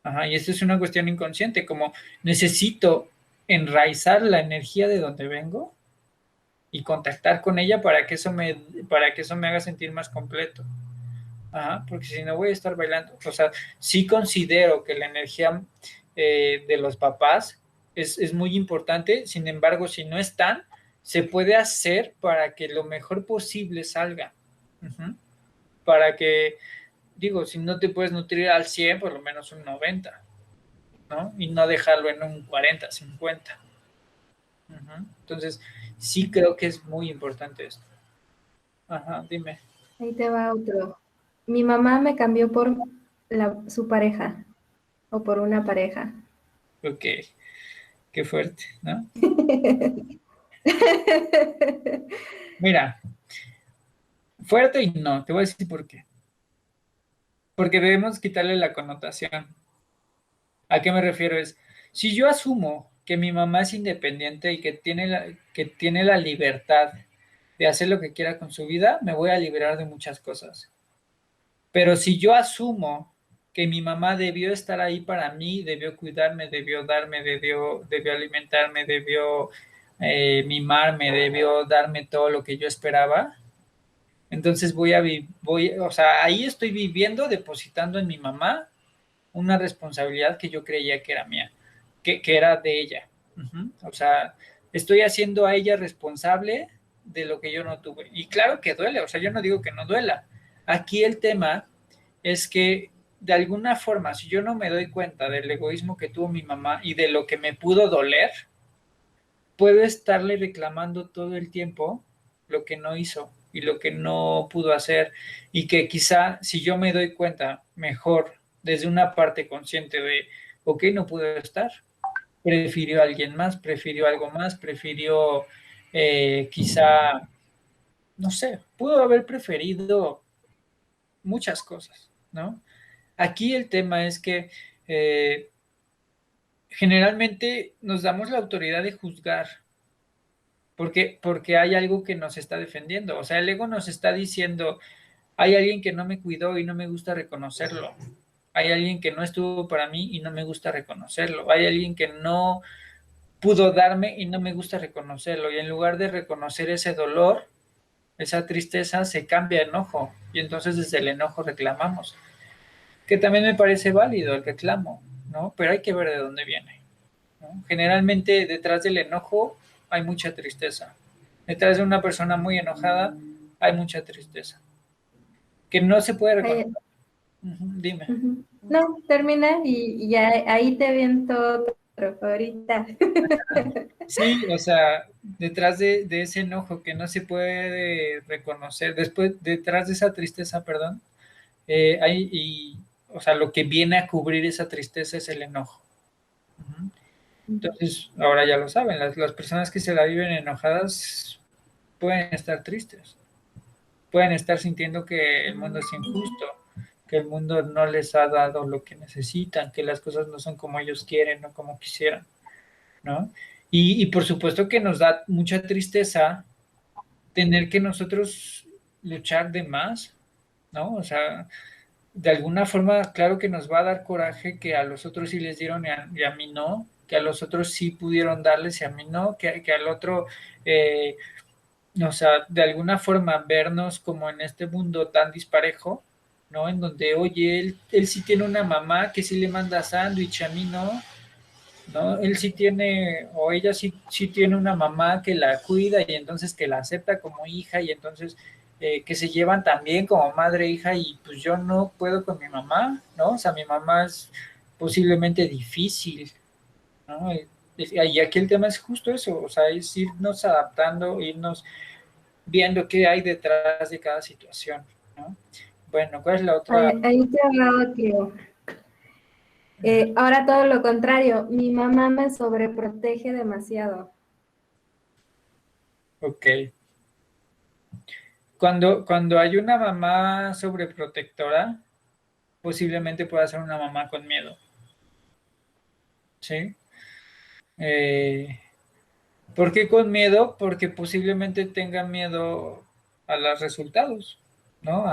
Ajá, y esto es una cuestión inconsciente, como necesito enraizar la energía de donde vengo y contactar con ella para que eso me haga sentir más completo. Ajá, porque si no voy a estar bailando. O sea, sí considero que la energía de los papás es muy importante, sin embargo, si no están, se puede hacer para que lo mejor posible salga. Ujú. Para que, digo, si no te puedes nutrir al 100 por lo menos un 90, ¿no? Y no dejarlo en un 40, 50. Uh-huh. Entonces, sí creo que es muy importante esto. Ajá, dime. Ahí te va otro. Mi mamá me cambió por su pareja o por una pareja. Ok, qué fuerte, ¿no? Mira, fuerte y no, te voy a decir por qué. Porque debemos quitarle la connotación. ¿A qué me refiero? Es, si yo asumo que mi mamá es independiente y que tiene la libertad de hacer lo que quiera con su vida, me voy a liberar de muchas cosas. Pero si yo asumo que mi mamá debió estar ahí para mí, debió cuidarme, debió darme, debió alimentarme, debió mimarme, debió darme todo lo que yo esperaba, entonces o sea, ahí estoy viviendo, depositando en mi mamá una responsabilidad que yo creía que era mía, que era de ella. O sea, estoy haciendo a ella responsable de lo que yo no tuve. Y claro que duele, o sea, yo no digo que no duela. Aquí el tema es que de alguna forma, si yo no me doy cuenta del egoísmo que tuvo mi mamá y de lo que me pudo doler, puedo estarle reclamando todo el tiempo lo que no hizo y lo que no pudo hacer y que quizá si yo me doy cuenta mejor desde una parte consciente de, ok, no pudo estar, prefirió a alguien más, prefirió algo más, prefirió quizá, no sé, pudo haber preferido muchas cosas, ¿no? Aquí el tema es que generalmente nos damos la autoridad de juzgar porque hay algo que nos está defendiendo. O sea, el ego nos está diciendo, hay alguien que no me cuidó y no me gusta reconocerlo. Hay alguien que no estuvo para mí y no me gusta reconocerlo. Hay alguien que no pudo darme y no me gusta reconocerlo. Y en lugar de reconocer ese dolor, esa tristeza, se cambia a enojo. Y entonces desde el enojo reclamamos. Que también me parece válido el reclamo, ¿no? Pero hay que ver de dónde viene, ¿no? Generalmente detrás del enojo hay mucha tristeza. Detrás de una persona muy enojada hay mucha tristeza. Que no se puede reconocer. Ay, Dime. ujú. No, termina y ya ahí te viento otro ahorita. Sí, o sea, detrás de ese enojo que no se puede reconocer, después, detrás de esa tristeza, perdón, o sea, lo que viene a cubrir esa tristeza es el enojo. Ujú. Entonces, ahora ya lo saben, las personas que se la viven enojadas pueden estar tristes, pueden estar sintiendo que el mundo es injusto, que el mundo no les ha dado lo que necesitan, que las cosas no son como ellos quieren o como quisieran, ¿no? Y por supuesto que nos da mucha tristeza tener que nosotros luchar de más, ¿no? O sea, de alguna forma, claro que nos va a dar coraje que a los otros sí les dieron y a mí no, que a los otros sí pudieron darles y a mí no, que al otro, eh, o sea, de alguna forma vernos como en este mundo tan disparejo, ¿no? En donde, oye, él sí tiene una mamá que sí le manda sándwich, a mí no, ¿no? Él sí tiene, o ella sí tiene una mamá que la cuida y entonces que la acepta como hija y entonces que se llevan también como madre e hija y pues yo no puedo con mi mamá, ¿no? O sea, mi mamá es posiblemente difícil, ¿no? Y aquí el tema es justo eso, o sea, es irnos adaptando, irnos viendo qué hay detrás de cada situación, ¿no? Bueno, ¿cuál es la otra? Ahí te va otro. Ahora todo lo contrario, mi mamá me sobreprotege demasiado. Ok. Cuando hay una mamá sobreprotectora, posiblemente pueda ser una mamá con miedo, ¿sí? Eh, ¿Por qué con miedo? Porque posiblemente tenga miedo a los resultados, ¿no?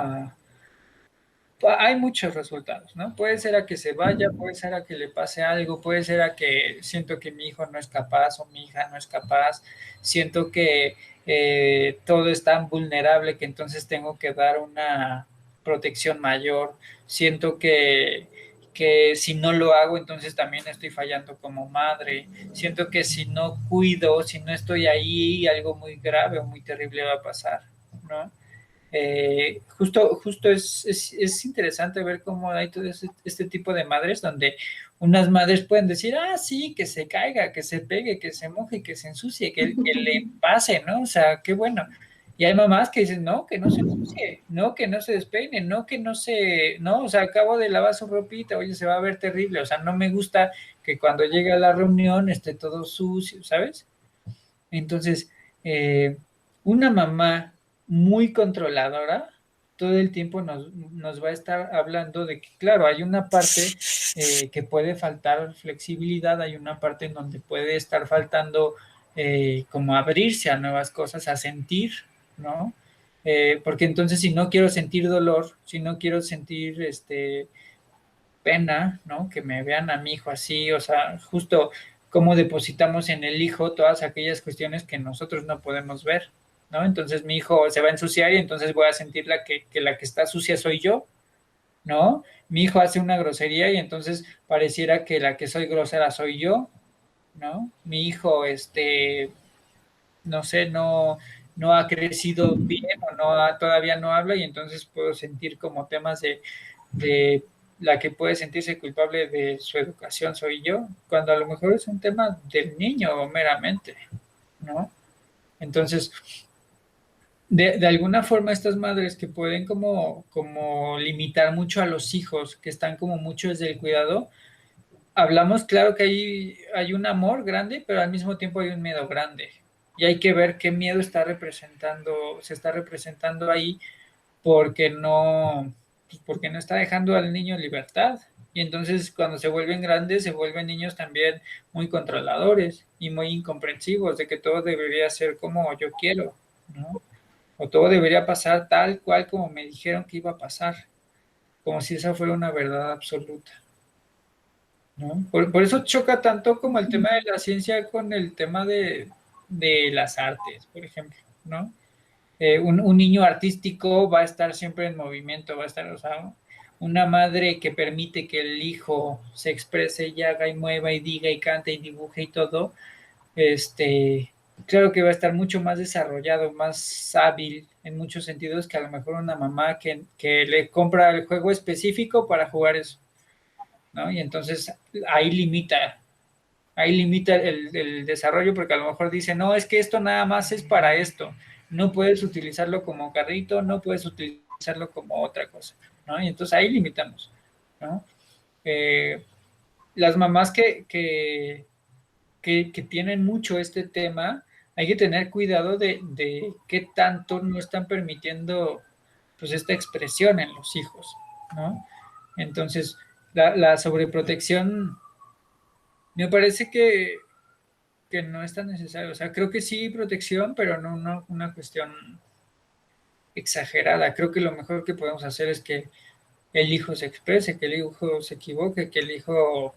Hay muchos resultados, ¿no? Puede ser a que se vaya, puede ser a que le pase algo, puede ser a que siento que mi hijo no es capaz o mi hija no es capaz, siento que todo es tan vulnerable que entonces tengo que dar una protección mayor, siento que si no lo hago entonces también estoy fallando como madre, siento que si no cuido, si no estoy ahí, algo muy grave o muy terrible va a pasar, ¿no? Justo es interesante ver cómo hay todo este tipo de madres donde unas madres pueden decir, ah, sí, que se caiga, que se pegue, que se moje, que se ensucie, que le pase, ¿no? O sea, qué bueno. Y hay mamás que dicen, no, que no se ensucie, no, que no se despeine, no, que no se, no, o sea, acabo de lavar su ropita, oye, se va a ver terrible, o sea, no me gusta que cuando llegue a la reunión esté todo sucio, ¿sabes? Entonces, eh, una mamá muy controladora todo el tiempo nos va a estar hablando de que, claro, hay una parte que puede faltar flexibilidad, hay una parte en donde puede estar faltando como abrirse a nuevas cosas, a sentir, ¿no? Porque entonces si no quiero sentir dolor, si no quiero sentir pena, ¿no? Que me vean a mi hijo así, o sea, justo cómo depositamos en el hijo todas aquellas cuestiones que nosotros no podemos ver, ¿no? Entonces mi hijo se va a ensuciar y entonces voy a sentir que la que está sucia soy yo, ¿no? Mi hijo hace una grosería y entonces pareciera que la que soy grosera soy yo, ¿no? Mi hijo, no sé, no ha crecido bien o todavía no habla y entonces puedo sentir como temas de la que puede sentirse culpable de su educación soy yo, cuando a lo mejor es un tema del niño meramente, ¿no? Entonces, de alguna forma estas madres que pueden como limitar mucho a los hijos, que están como mucho desde el cuidado, hablamos, claro que hay un amor grande, pero al mismo tiempo hay un miedo grande. Y hay que ver qué miedo se está representando ahí porque no está dejando al niño libertad. Y entonces cuando se vuelven grandes, se vuelven niños también muy controladores y muy incomprensivos de que todo debería ser como yo quiero, ¿no? O todo debería pasar tal cual como me dijeron que iba a pasar, como si esa fuera una verdad absoluta, ¿no? Por eso choca tanto como el tema de la ciencia con el tema de las artes, por ejemplo, ¿no? Un niño artístico va a estar siempre en movimiento, va a estar, o sea, una madre que permite que el hijo se exprese y haga y mueva y diga y cante y dibuje y todo, este, claro que va a estar mucho más desarrollado, más hábil en muchos sentidos que a lo mejor una mamá que le compra el juego específico para jugar eso, ¿no? Y entonces ahí limita el desarrollo porque a lo mejor dice, no, es que esto nada más es para esto, no puedes utilizarlo como carrito, no puedes utilizarlo como otra cosa, ¿no? Y entonces ahí limitamos, ¿no? Eh, las mamás que tienen mucho este tema, hay que tener cuidado de qué tanto no están permitiendo pues esta expresión en los hijos, ¿no? Entonces, la sobreprotección me parece que no es tan necesario. O sea, creo que sí protección, pero no una cuestión exagerada. Creo que lo mejor que podemos hacer es que el hijo se exprese, que el hijo se equivoque, que el hijo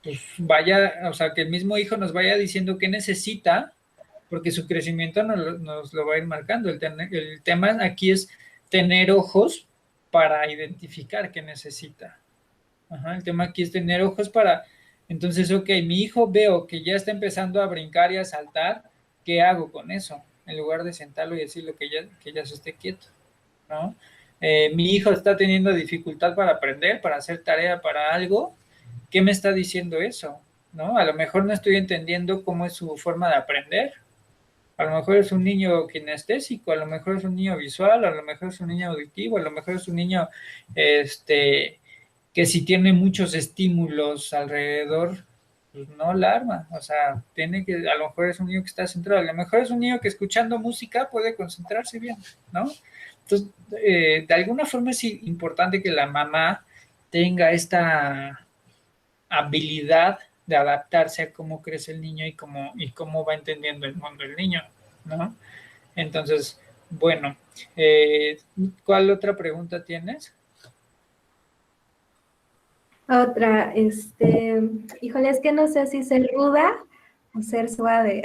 pues vaya, o sea, que el mismo hijo nos vaya diciendo qué necesita, porque su crecimiento nos lo va a ir marcando. El tema aquí es tener ojos para identificar qué necesita. Ajá, el tema aquí es tener ojos para, entonces, ok, mi hijo veo que ya está empezando a brincar y a saltar, ¿qué hago con eso? En lugar de sentarlo y decirle que ya se esté quieto, ¿no? Mi hijo está teniendo dificultad para aprender, para hacer tarea, para algo, ¿qué me está diciendo eso? ¿No? A lo mejor no estoy entendiendo cómo es su forma de aprender, a lo mejor es un niño kinestésico, a lo mejor es un niño visual, a lo mejor es un niño auditivo, a lo mejor es un niño que si tiene muchos estímulos alrededor, pues no la arma. O sea, tiene que, a lo mejor es un niño que está centrado, a lo mejor es un niño que escuchando música puede concentrarse bien, ¿no? Entonces, de alguna forma es importante que la mamá tenga esta habilidad de adaptarse a cómo crece el niño y cómo va entendiendo el mundo el niño, ¿no? Entonces, bueno, ¿cuál otra pregunta tienes? Otra, híjole, es que no sé si ser ruda o ser suave,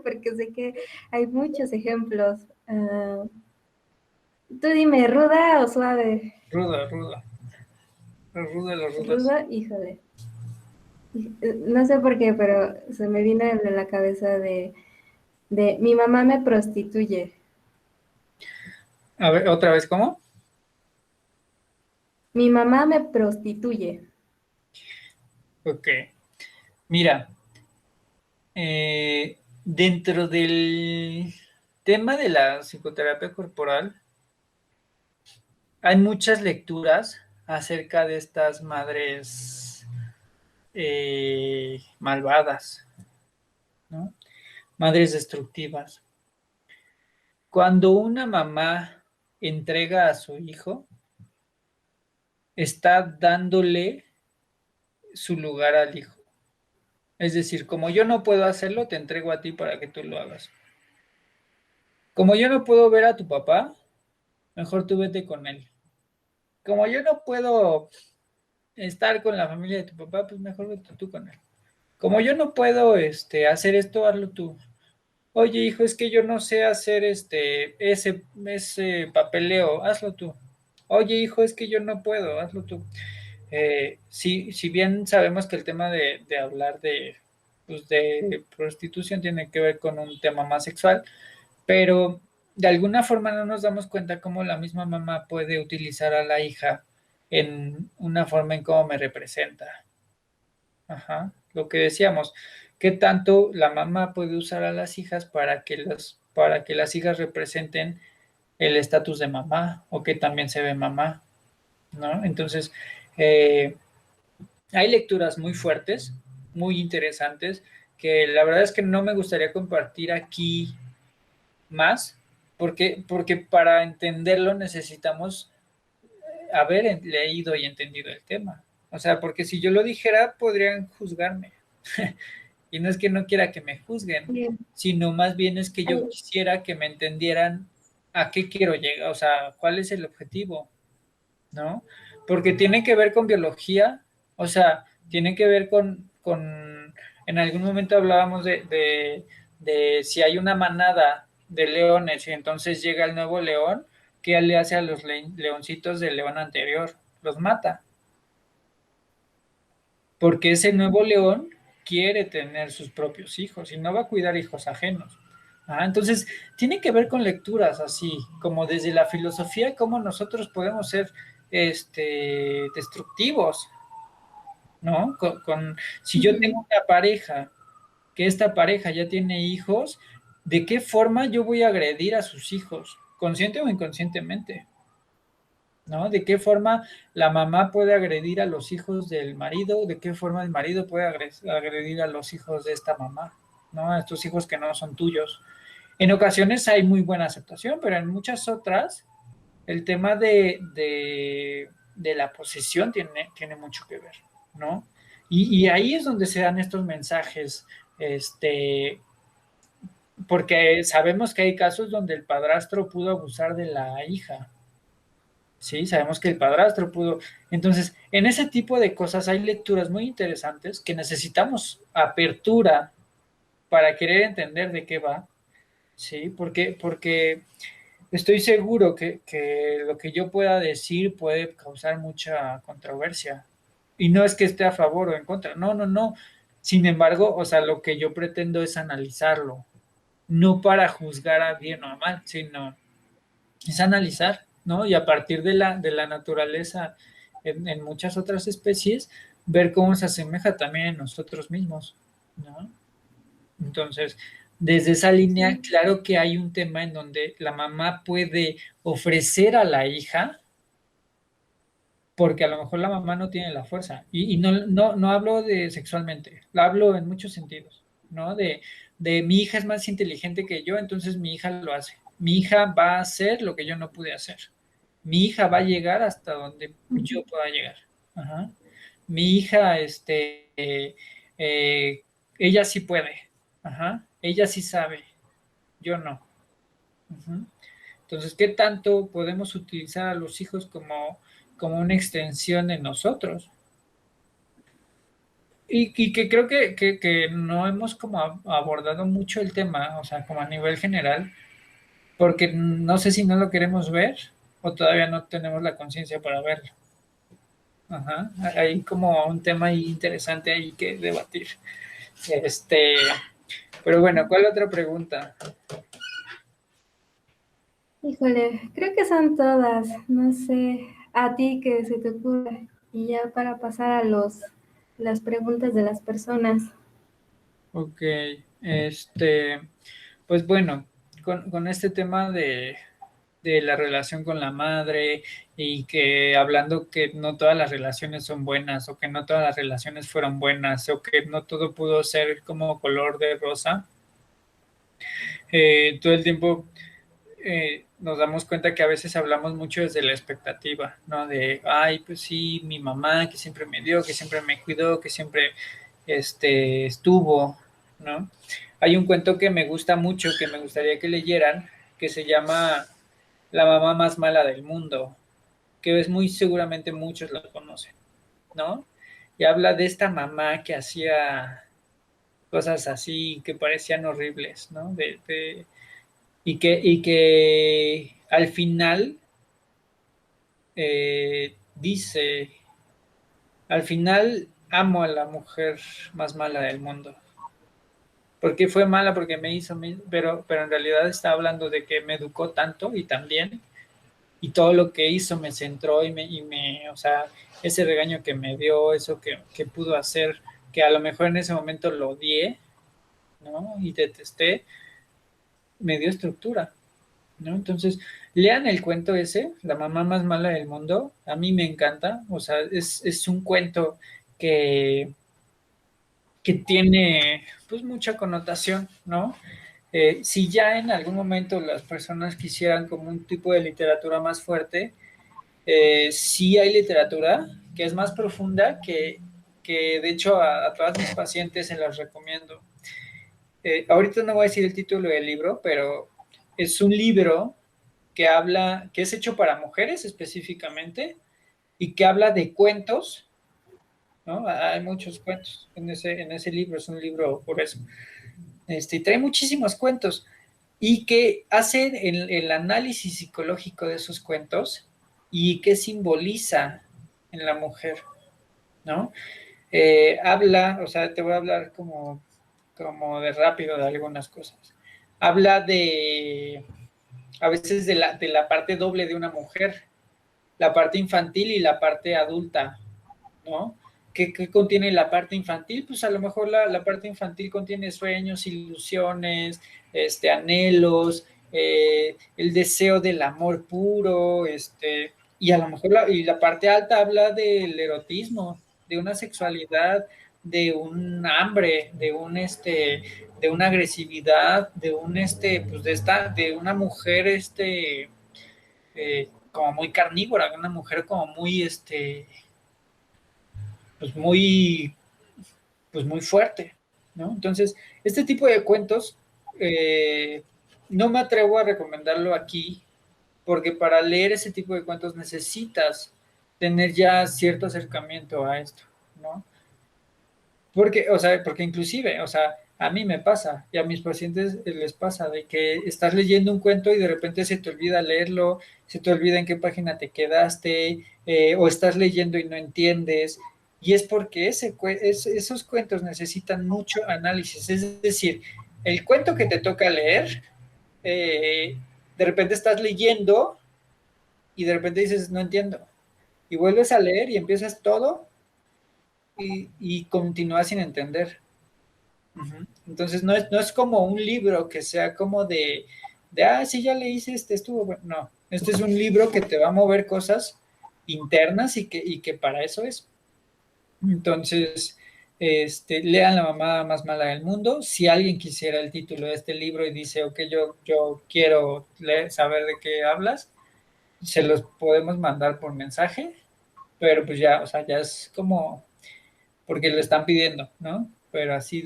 porque sé que hay muchos ejemplos. Tú dime, ¿ruda o suave? Ruda, ruda, ruda, los rudas. Ruda, híjole. No sé por qué, pero se me vino en la cabeza de mi mamá me prostituye. A ver, otra vez, ¿cómo? Mi mamá me prostituye. Ok. Mira, dentro tema de la psicoterapia corporal, hay muchas lecturas acerca de estas madres malvadas, ¿no? Madres destructivas. Cuando una mamá entrega a su hijo, está dándole su lugar al hijo. Es decir, como yo no puedo hacerlo, te entrego a ti para que tú lo hagas. Como yo no puedo ver a tu papá, mejor tú vete con él. Como yo no puedo estar con la familia de tu papá, pues mejor vete tú con él. Como yo no puedo hacer esto, hazlo tú. Oye, hijo, es que yo no sé hacer ese papeleo, hazlo tú. Oye, hijo, es que yo no puedo, hazlo tú. Sí, si bien sabemos que el tema de hablar pues de prostitución tiene que ver con un tema más sexual, pero de alguna forma no nos damos cuenta cómo la misma mamá puede utilizar a la hija en una forma en cómo me representa. Ajá, lo que decíamos, qué tanto la mamá puede usar a las hijas para que las hijas representen el estatus de mamá o que también se ve mamá, ¿no? Entonces, eh, hay lecturas muy fuertes, muy interesantes, que la verdad es que no me gustaría compartir aquí más, porque para entenderlo necesitamos haber leído y entendido el tema. O sea, porque si yo lo dijera, podrían juzgarme. Y no es que no quiera que me juzguen, Bien. sino más bien es que yo Ay, quisiera que me entendieran a qué quiero llegar, o sea, cuál es el objetivo, ¿no? Porque tiene que ver con biología, o sea, tiene que ver en algún momento hablábamos de si hay una manada de leones y entonces llega el nuevo león, ¿qué le hace a los leoncitos del león anterior? Los mata, porque ese nuevo león quiere tener sus propios hijos y no va a cuidar hijos ajenos. Entonces, tiene que ver con lecturas así, como desde la filosofía, cómo nosotros podemos ser destructivos, ¿no? Si yo ujú. tengo una pareja, que esta pareja ya tiene hijos, ¿de qué forma yo voy a agredir a sus hijos? Consciente o inconscientemente, ¿no? ¿De qué forma la mamá puede agredir a los hijos del marido? ¿De qué forma el marido puede agredir a los hijos de esta mamá? ¿No? A estos hijos que no son tuyos. En ocasiones hay muy buena aceptación, pero en muchas otras el tema de la posesión tiene mucho que ver, ¿no? Y ahí es donde se dan estos mensajes, porque sabemos que hay casos donde el padrastro pudo abusar de la hija, ¿sí? Sabemos que el padrastro pudo. Entonces, en ese tipo de cosas hay lecturas muy interesantes que necesitamos apertura para querer entender de qué va, ¿sí? Porque estoy seguro que lo que yo pueda decir puede causar mucha controversia. Y no es que esté a favor o en contra, no, no, no. Sin embargo, o sea, lo que yo pretendo es analizarlo, no para juzgar a bien o a mal, sino es analizar, ¿no? Y a partir de la naturaleza en muchas otras especies, ver cómo se asemeja también en nosotros mismos, ¿no? Entonces, desde esa línea, Sí, claro que hay un tema en donde la mamá puede ofrecer a la hija, porque a lo mejor la mamá no tiene la fuerza. Y no hablo de sexualmente, lo hablo en muchos sentidos, ¿no? De mi hija es más inteligente que yo, entonces mi hija lo hace. Mi hija va a hacer lo que yo no pude hacer. Mi hija va a llegar hasta donde yo ujú. pueda llegar. Ajá. Mi hija, ella sí puede. Ajá. Ella sí sabe. Yo no. Ujú. Entonces, ¿qué tanto podemos utilizar a los hijos como una extensión de nosotros? Y que creo que no hemos como abordado mucho el tema, o sea, como a nivel general, porque no sé si no lo queremos ver o todavía no tenemos la conciencia para verlo. Ajá, hay como un tema ahí interesante ahí que debatir. Este, pero bueno, ¿cuál otra pregunta? Híjole, creo que son todas. No sé, a ti que se te ocurre. Y ya para pasar a las preguntas de las personas. Ok, este, pues bueno, con este tema de la relación con la madre y que hablando que no todas las relaciones son buenas o que no todas las relaciones fueron buenas o que no todo pudo ser como color de rosa, todo el tiempo nos damos cuenta que a veces hablamos mucho desde la expectativa, ¿no? De, ay, pues sí, mi mamá que siempre me dio, que siempre me cuidó, que siempre estuvo, ¿no? Hay un cuento que me gusta mucho, que me gustaría que leyeran, que se llama La mamá más mala del mundo, que es muy seguramente muchos la conocen, ¿no? Y habla de esta mamá que hacía cosas así que parecían horribles, ¿no? Y que al final dice, al final amo a la mujer más mala del mundo. Porque fue mala, porque me hizo, pero en realidad está hablando de que me educó tanto y también, y todo lo que hizo me centró o sea, ese regaño que me dio, eso que pudo hacer, que a lo mejor en ese momento lo odié, ¿no? Y detesté, me dio estructura, ¿no? Entonces, lean el cuento ese, La mamá más mala del mundo, a mí me encanta, o sea, es un cuento que, que tiene pues mucha connotación, ¿no? Si ya en algún momento las personas quisieran como un tipo de literatura más fuerte, sí hay literatura que es más profunda, que de hecho a todas mis pacientes se las recomiendo. Ahorita no voy a decir el título del libro, pero es un libro que habla, que es hecho para mujeres específicamente y que habla de cuentos, ¿no? Hay muchos cuentos en ese libro, es un libro por eso. Y trae muchísimos cuentos y que hace el análisis psicológico de esos cuentos y qué simboliza en la mujer, ¿no? Habla, o sea, te voy a hablar como de rápido de algunas cosas. Habla a veces de la parte doble de una mujer, la parte infantil y la parte adulta, ¿no? ¿Qué contiene la parte infantil? Pues a lo mejor la parte infantil contiene sueños, ilusiones, anhelos, el deseo del amor puro, y a lo mejor la parte alta habla del erotismo, de una sexualidad, de un hambre, de una agresividad, pues de una mujer, como muy carnívora, una mujer como muy, pues muy, pues muy fuerte, ¿no? Entonces, este tipo de cuentos, no me atrevo a recomendarlo aquí, porque para leer ese tipo de cuentos necesitas tener ya cierto acercamiento a esto, ¿no? Porque, o sea, porque inclusive, o sea, a mí me pasa y a mis pacientes les pasa de que estás leyendo un cuento y de repente se te olvida leerlo, se te olvida en qué página te quedaste, o estás leyendo y no entiendes. Y es porque esos cuentos necesitan mucho análisis. Es decir, el cuento que te toca leer, de repente estás leyendo y de repente dices, no entiendo. Y vuelves a leer y empiezas todo y continúas sin entender. Ujú. Entonces no es como un libro que sea como sí, ya le hice estuvo bueno. No, este es un libro que te va a mover cosas internas y que para eso es. Entonces, lean La mamá más mala del mundo. Si alguien quisiera el título de este libro y dice, ok, yo quiero saber de qué hablas, se los podemos mandar por mensaje, pero pues ya, o sea, ya es como porque lo están pidiendo, ¿no? Pero así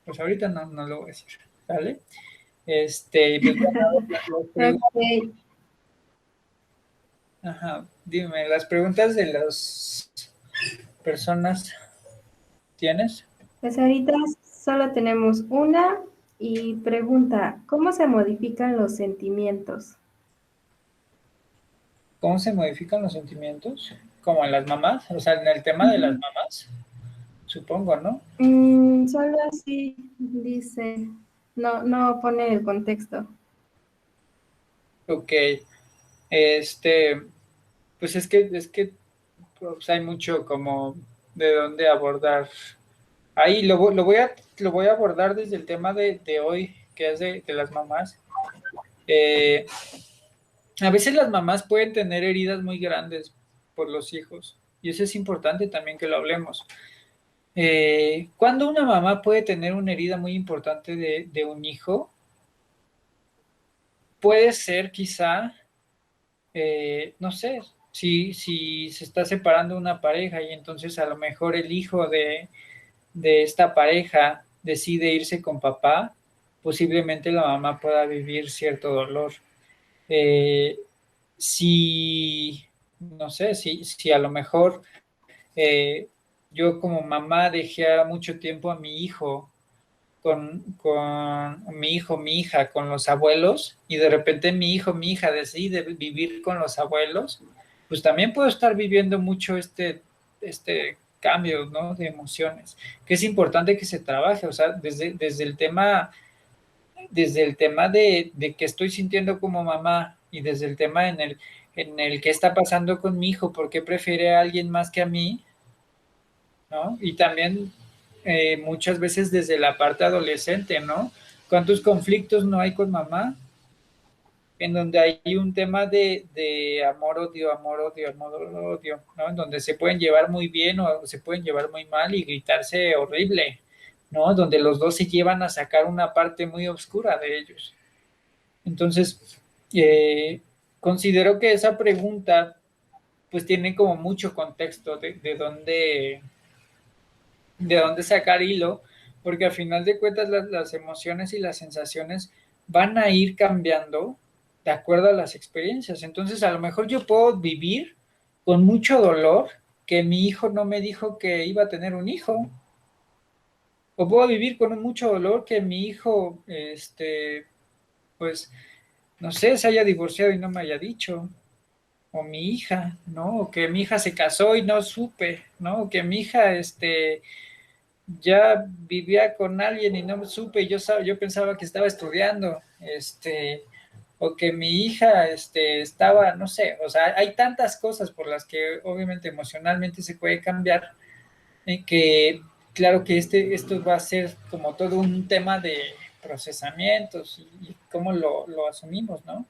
pues ahorita no lo voy a decir, ¿vale? Pues bueno, las preguntas, Ok, ajá, dime, las preguntas de las personas, ¿tienes? pues ahorita solo tenemos una y pregunta, ¿cómo se modifican los sentimientos? ¿Cómo se modifican los sentimientos? Como en las mamás, o sea, en el tema de las Ujú. mamás, supongo, ¿no? Solo así dice, no pone el contexto. Ok, este, pues es que pues hay mucho como de dónde abordar. Ahí lo voy a lo voy a abordar desde el tema de hoy, que es de las mamás. A veces las mamás pueden tener heridas muy grandes por los hijos, y eso es importante también que lo hablemos. ¿Cuándo una mamá puede tener una herida muy importante de un hijo? Puede ser quizá, no sé, si se está separando una pareja y entonces a lo mejor el hijo de esta pareja decide irse con papá, posiblemente la mamá pueda vivir cierto dolor. Eh, si, no sé, si a lo mejor eh, yo como mamá dejé mucho tiempo a mi hijo con mi hijo, mi hija, con los abuelos, y de repente mi hijo, mi hija decide vivir con los abuelos, pues también puedo estar viviendo mucho este cambio, ¿no? De emociones, que es importante que se trabaje, o sea, desde el tema de que estoy sintiendo como mamá y desde el tema en el que está pasando con mi hijo, por qué prefiere a alguien más que a mí, ¿no? Y también muchas veces desde la parte adolescente, ¿no? ¿Cuántos conflictos no hay con mamá? En donde hay un tema de amor, odio, amor, odio, amor, odio, ¿no? En donde se pueden llevar muy bien o se pueden llevar muy mal y gritarse horrible, ¿no? Donde los dos se llevan a sacar una parte muy oscura de ellos. Entonces, eh, considero que esa pregunta pues tiene como mucho contexto de dónde sacar hilo, porque al final de cuentas las emociones y las sensaciones van a ir cambiando de acuerdo a las experiencias. Entonces, a lo mejor yo puedo vivir con mucho dolor que mi hijo no me dijo que iba a tener un hijo, o puedo vivir con mucho dolor que mi hijo, pues, no sé, se haya divorciado y no me haya dicho, o mi hija, ¿no? O que mi hija se casó y no supe, ¿no? O que mi hija, ya vivía con alguien y no supe, yo pensaba que estaba estudiando, o que mi hija, estaba, no sé, o sea, hay tantas cosas por las que obviamente emocionalmente se puede cambiar, que claro que esto va a ser como todo un tema de procesamientos y cómo lo asumimos, ¿no?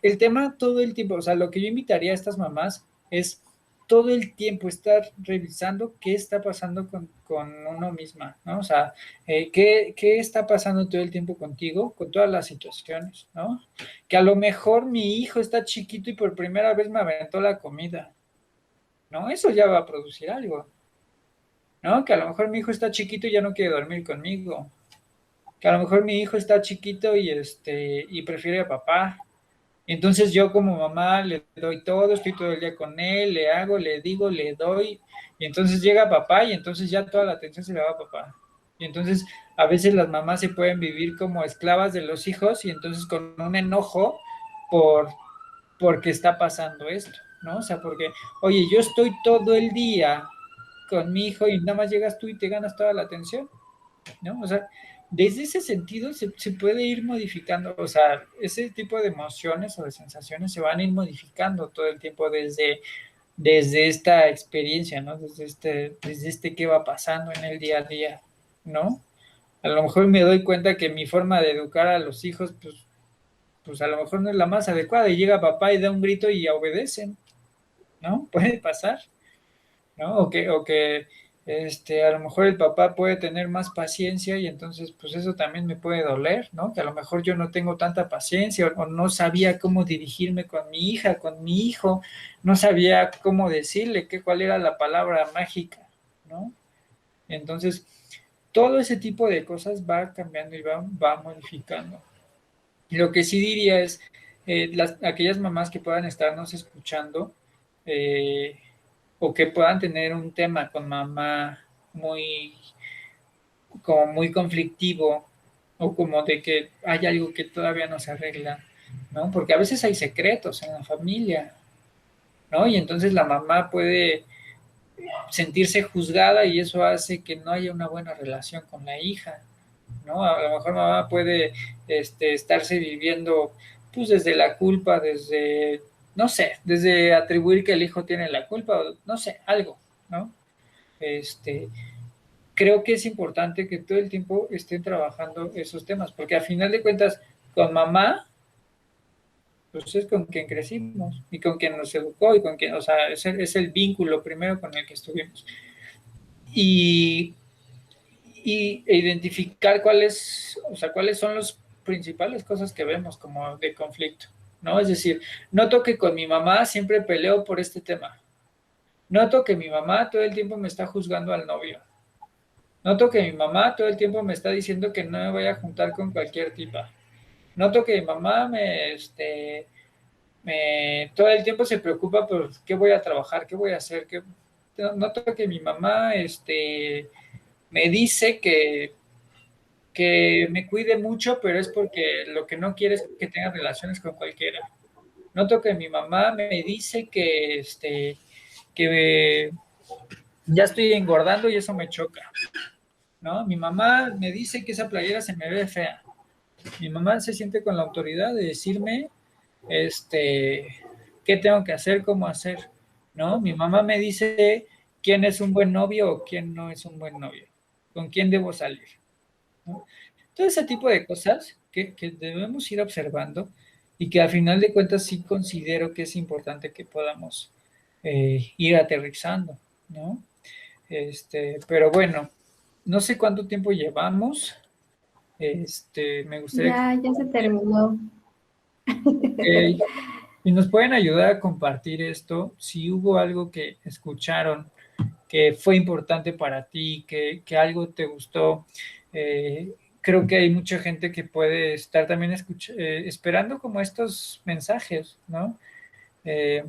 El tema todo el tiempo, o sea, lo que yo invitaría a estas mamás es todo el tiempo estar revisando qué está pasando con uno misma, ¿no? O sea, qué está pasando todo el tiempo contigo, con todas las situaciones, ¿no? Que a lo mejor mi hijo está chiquito y por primera vez me aventó la comida, ¿no? Eso ya va a producir algo, ¿no? Que a lo mejor mi hijo está chiquito y ya no quiere dormir conmigo, que a lo mejor mi hijo está chiquito y prefiere a papá. Entonces yo como mamá le doy todo, estoy todo el día con él, le hago, le digo, le doy, y entonces llega papá y entonces ya toda la atención se le va a papá. Y entonces a veces las mamás se pueden vivir como esclavas de los hijos y entonces con un enojo por porque está pasando esto, ¿no? O sea, porque, oye, yo estoy todo el día con mi hijo y nada más llegas tú y te ganas toda la atención, ¿no? O sea, desde ese sentido se puede ir modificando, o sea, ese tipo de emociones o de sensaciones se van a ir modificando todo el tiempo desde esta experiencia, ¿no? Desde qué va pasando en el día a día, ¿no? A lo mejor me doy cuenta que mi forma de educar a los hijos, pues a lo mejor no es la más adecuada y llega papá y da un grito y obedecen, ¿no? Puede pasar, ¿no? A lo mejor el papá puede tener más paciencia y entonces pues eso también me puede doler, ¿no? Que a lo mejor yo no tengo tanta paciencia o no sabía cómo dirigirme con mi hija, con mi hijo, no sabía cómo decirle cuál era la palabra mágica, ¿no? Entonces, todo ese tipo de cosas va cambiando y va modificando. Lo que sí diría es, aquellas mamás que puedan estarnos escuchando, eh, o que puedan tener un tema con mamá muy, como muy conflictivo, o como de que hay algo que todavía no se arregla, ¿no? Porque a veces hay secretos en la familia, ¿no? Y entonces la mamá puede sentirse juzgada y eso hace que no haya una buena relación con la hija, ¿no? A lo mejor mamá puede estarse viviendo pues desde la culpa, no sé, desde atribuir que el hijo tiene la culpa, o no sé, algo, ¿no? Este, creo que es importante que todo el tiempo estén trabajando esos temas, porque a final de cuentas, con mamá, pues es con quien crecimos y con quien nos educó y con quien, o sea, es el vínculo primero con el que estuvimos. Y, e identificar cuáles, o sea, cuáles son las principales cosas que vemos como de conflicto, ¿no? Es decir, noto que con mi mamá siempre peleo por este tema. Noto que mi mamá todo el tiempo me está juzgando al novio. Noto que mi mamá todo el tiempo me está diciendo que no me voy a juntar con cualquier tipa. Noto que mi mamá todo el tiempo se preocupa por qué voy a trabajar, qué voy a hacer. Noto que mi mamá me dice que me cuide mucho, pero es porque lo que no quiere es que tenga relaciones con cualquiera. Noto que mi mamá me dice que ya estoy engordando y eso me choca, ¿no? Mi mamá me dice que esa playera se me ve fea. Mi mamá se siente con la autoridad de decirme, qué tengo que hacer, cómo hacer, ¿no? Mi mamá me dice quién es un buen novio o quién no es un buen novio, con quién debo salir, ¿no? Todo ese tipo de cosas que debemos ir observando y que al final de cuentas sí considero que es importante que podamos ir aterrizando, ¿no? Pero bueno, no sé cuánto tiempo llevamos. Me gustaría Ya se terminó. que y nos pueden ayudar a compartir esto. Si hubo algo que escucharon que fue importante para ti, que algo te gustó, creo que hay mucha gente que puede estar también esperando como estos mensajes, ¿no? Eh,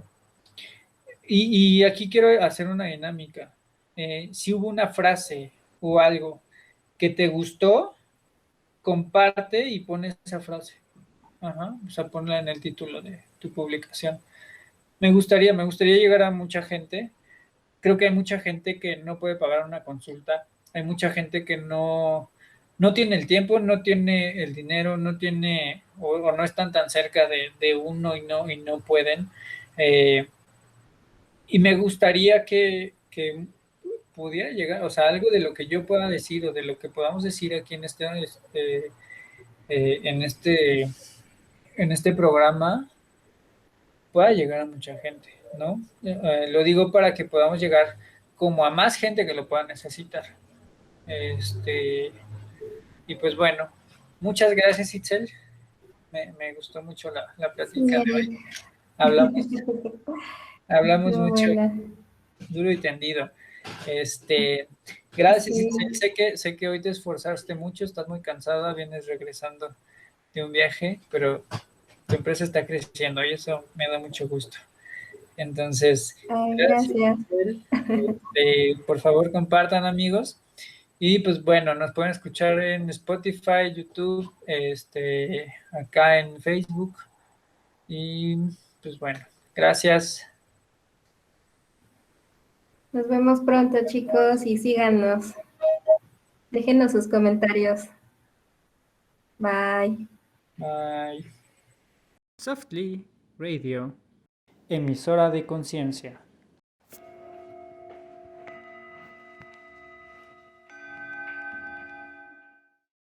y aquí quiero hacer una dinámica. Si hubo una frase o algo que te gustó, comparte y pone esa frase. Ajá, o sea, ponla en el título de tu publicación. Me gustaría llegar a mucha gente. Creo que hay mucha gente que no puede pagar una consulta. Hay mucha gente que no tiene el tiempo, no tiene el dinero, no tiene o no están tan cerca de uno y no pueden. Eh, y me gustaría que pudiera llegar, o sea, algo de lo que yo pueda decir o de lo que podamos decir aquí en en este programa pueda llegar a mucha gente, ¿no? Lo digo para que podamos llegar como a más gente que lo pueda necesitar. Este, y pues bueno, muchas gracias, Itzel. Me gustó mucho la Sí, plática de hoy. Eric. Hablamos, hablamos Estuvo mucho, buena. duro y tendido. Este, gracias, Itzel. Sí, Sé que hoy te esforzaste mucho, estás muy cansada, vienes regresando de un viaje, pero tu empresa está creciendo y eso me da mucho gusto. Entonces, ay, gracias, gracias. Itzel. Por favor, compartan, amigos. Y pues bueno, nos pueden escuchar en Spotify, YouTube, acá en Facebook. Y pues bueno, gracias. Nos vemos pronto, chicos, y síganos. Déjenos sus comentarios. Bye. Bye. Softly Radio, emisora de conciencia.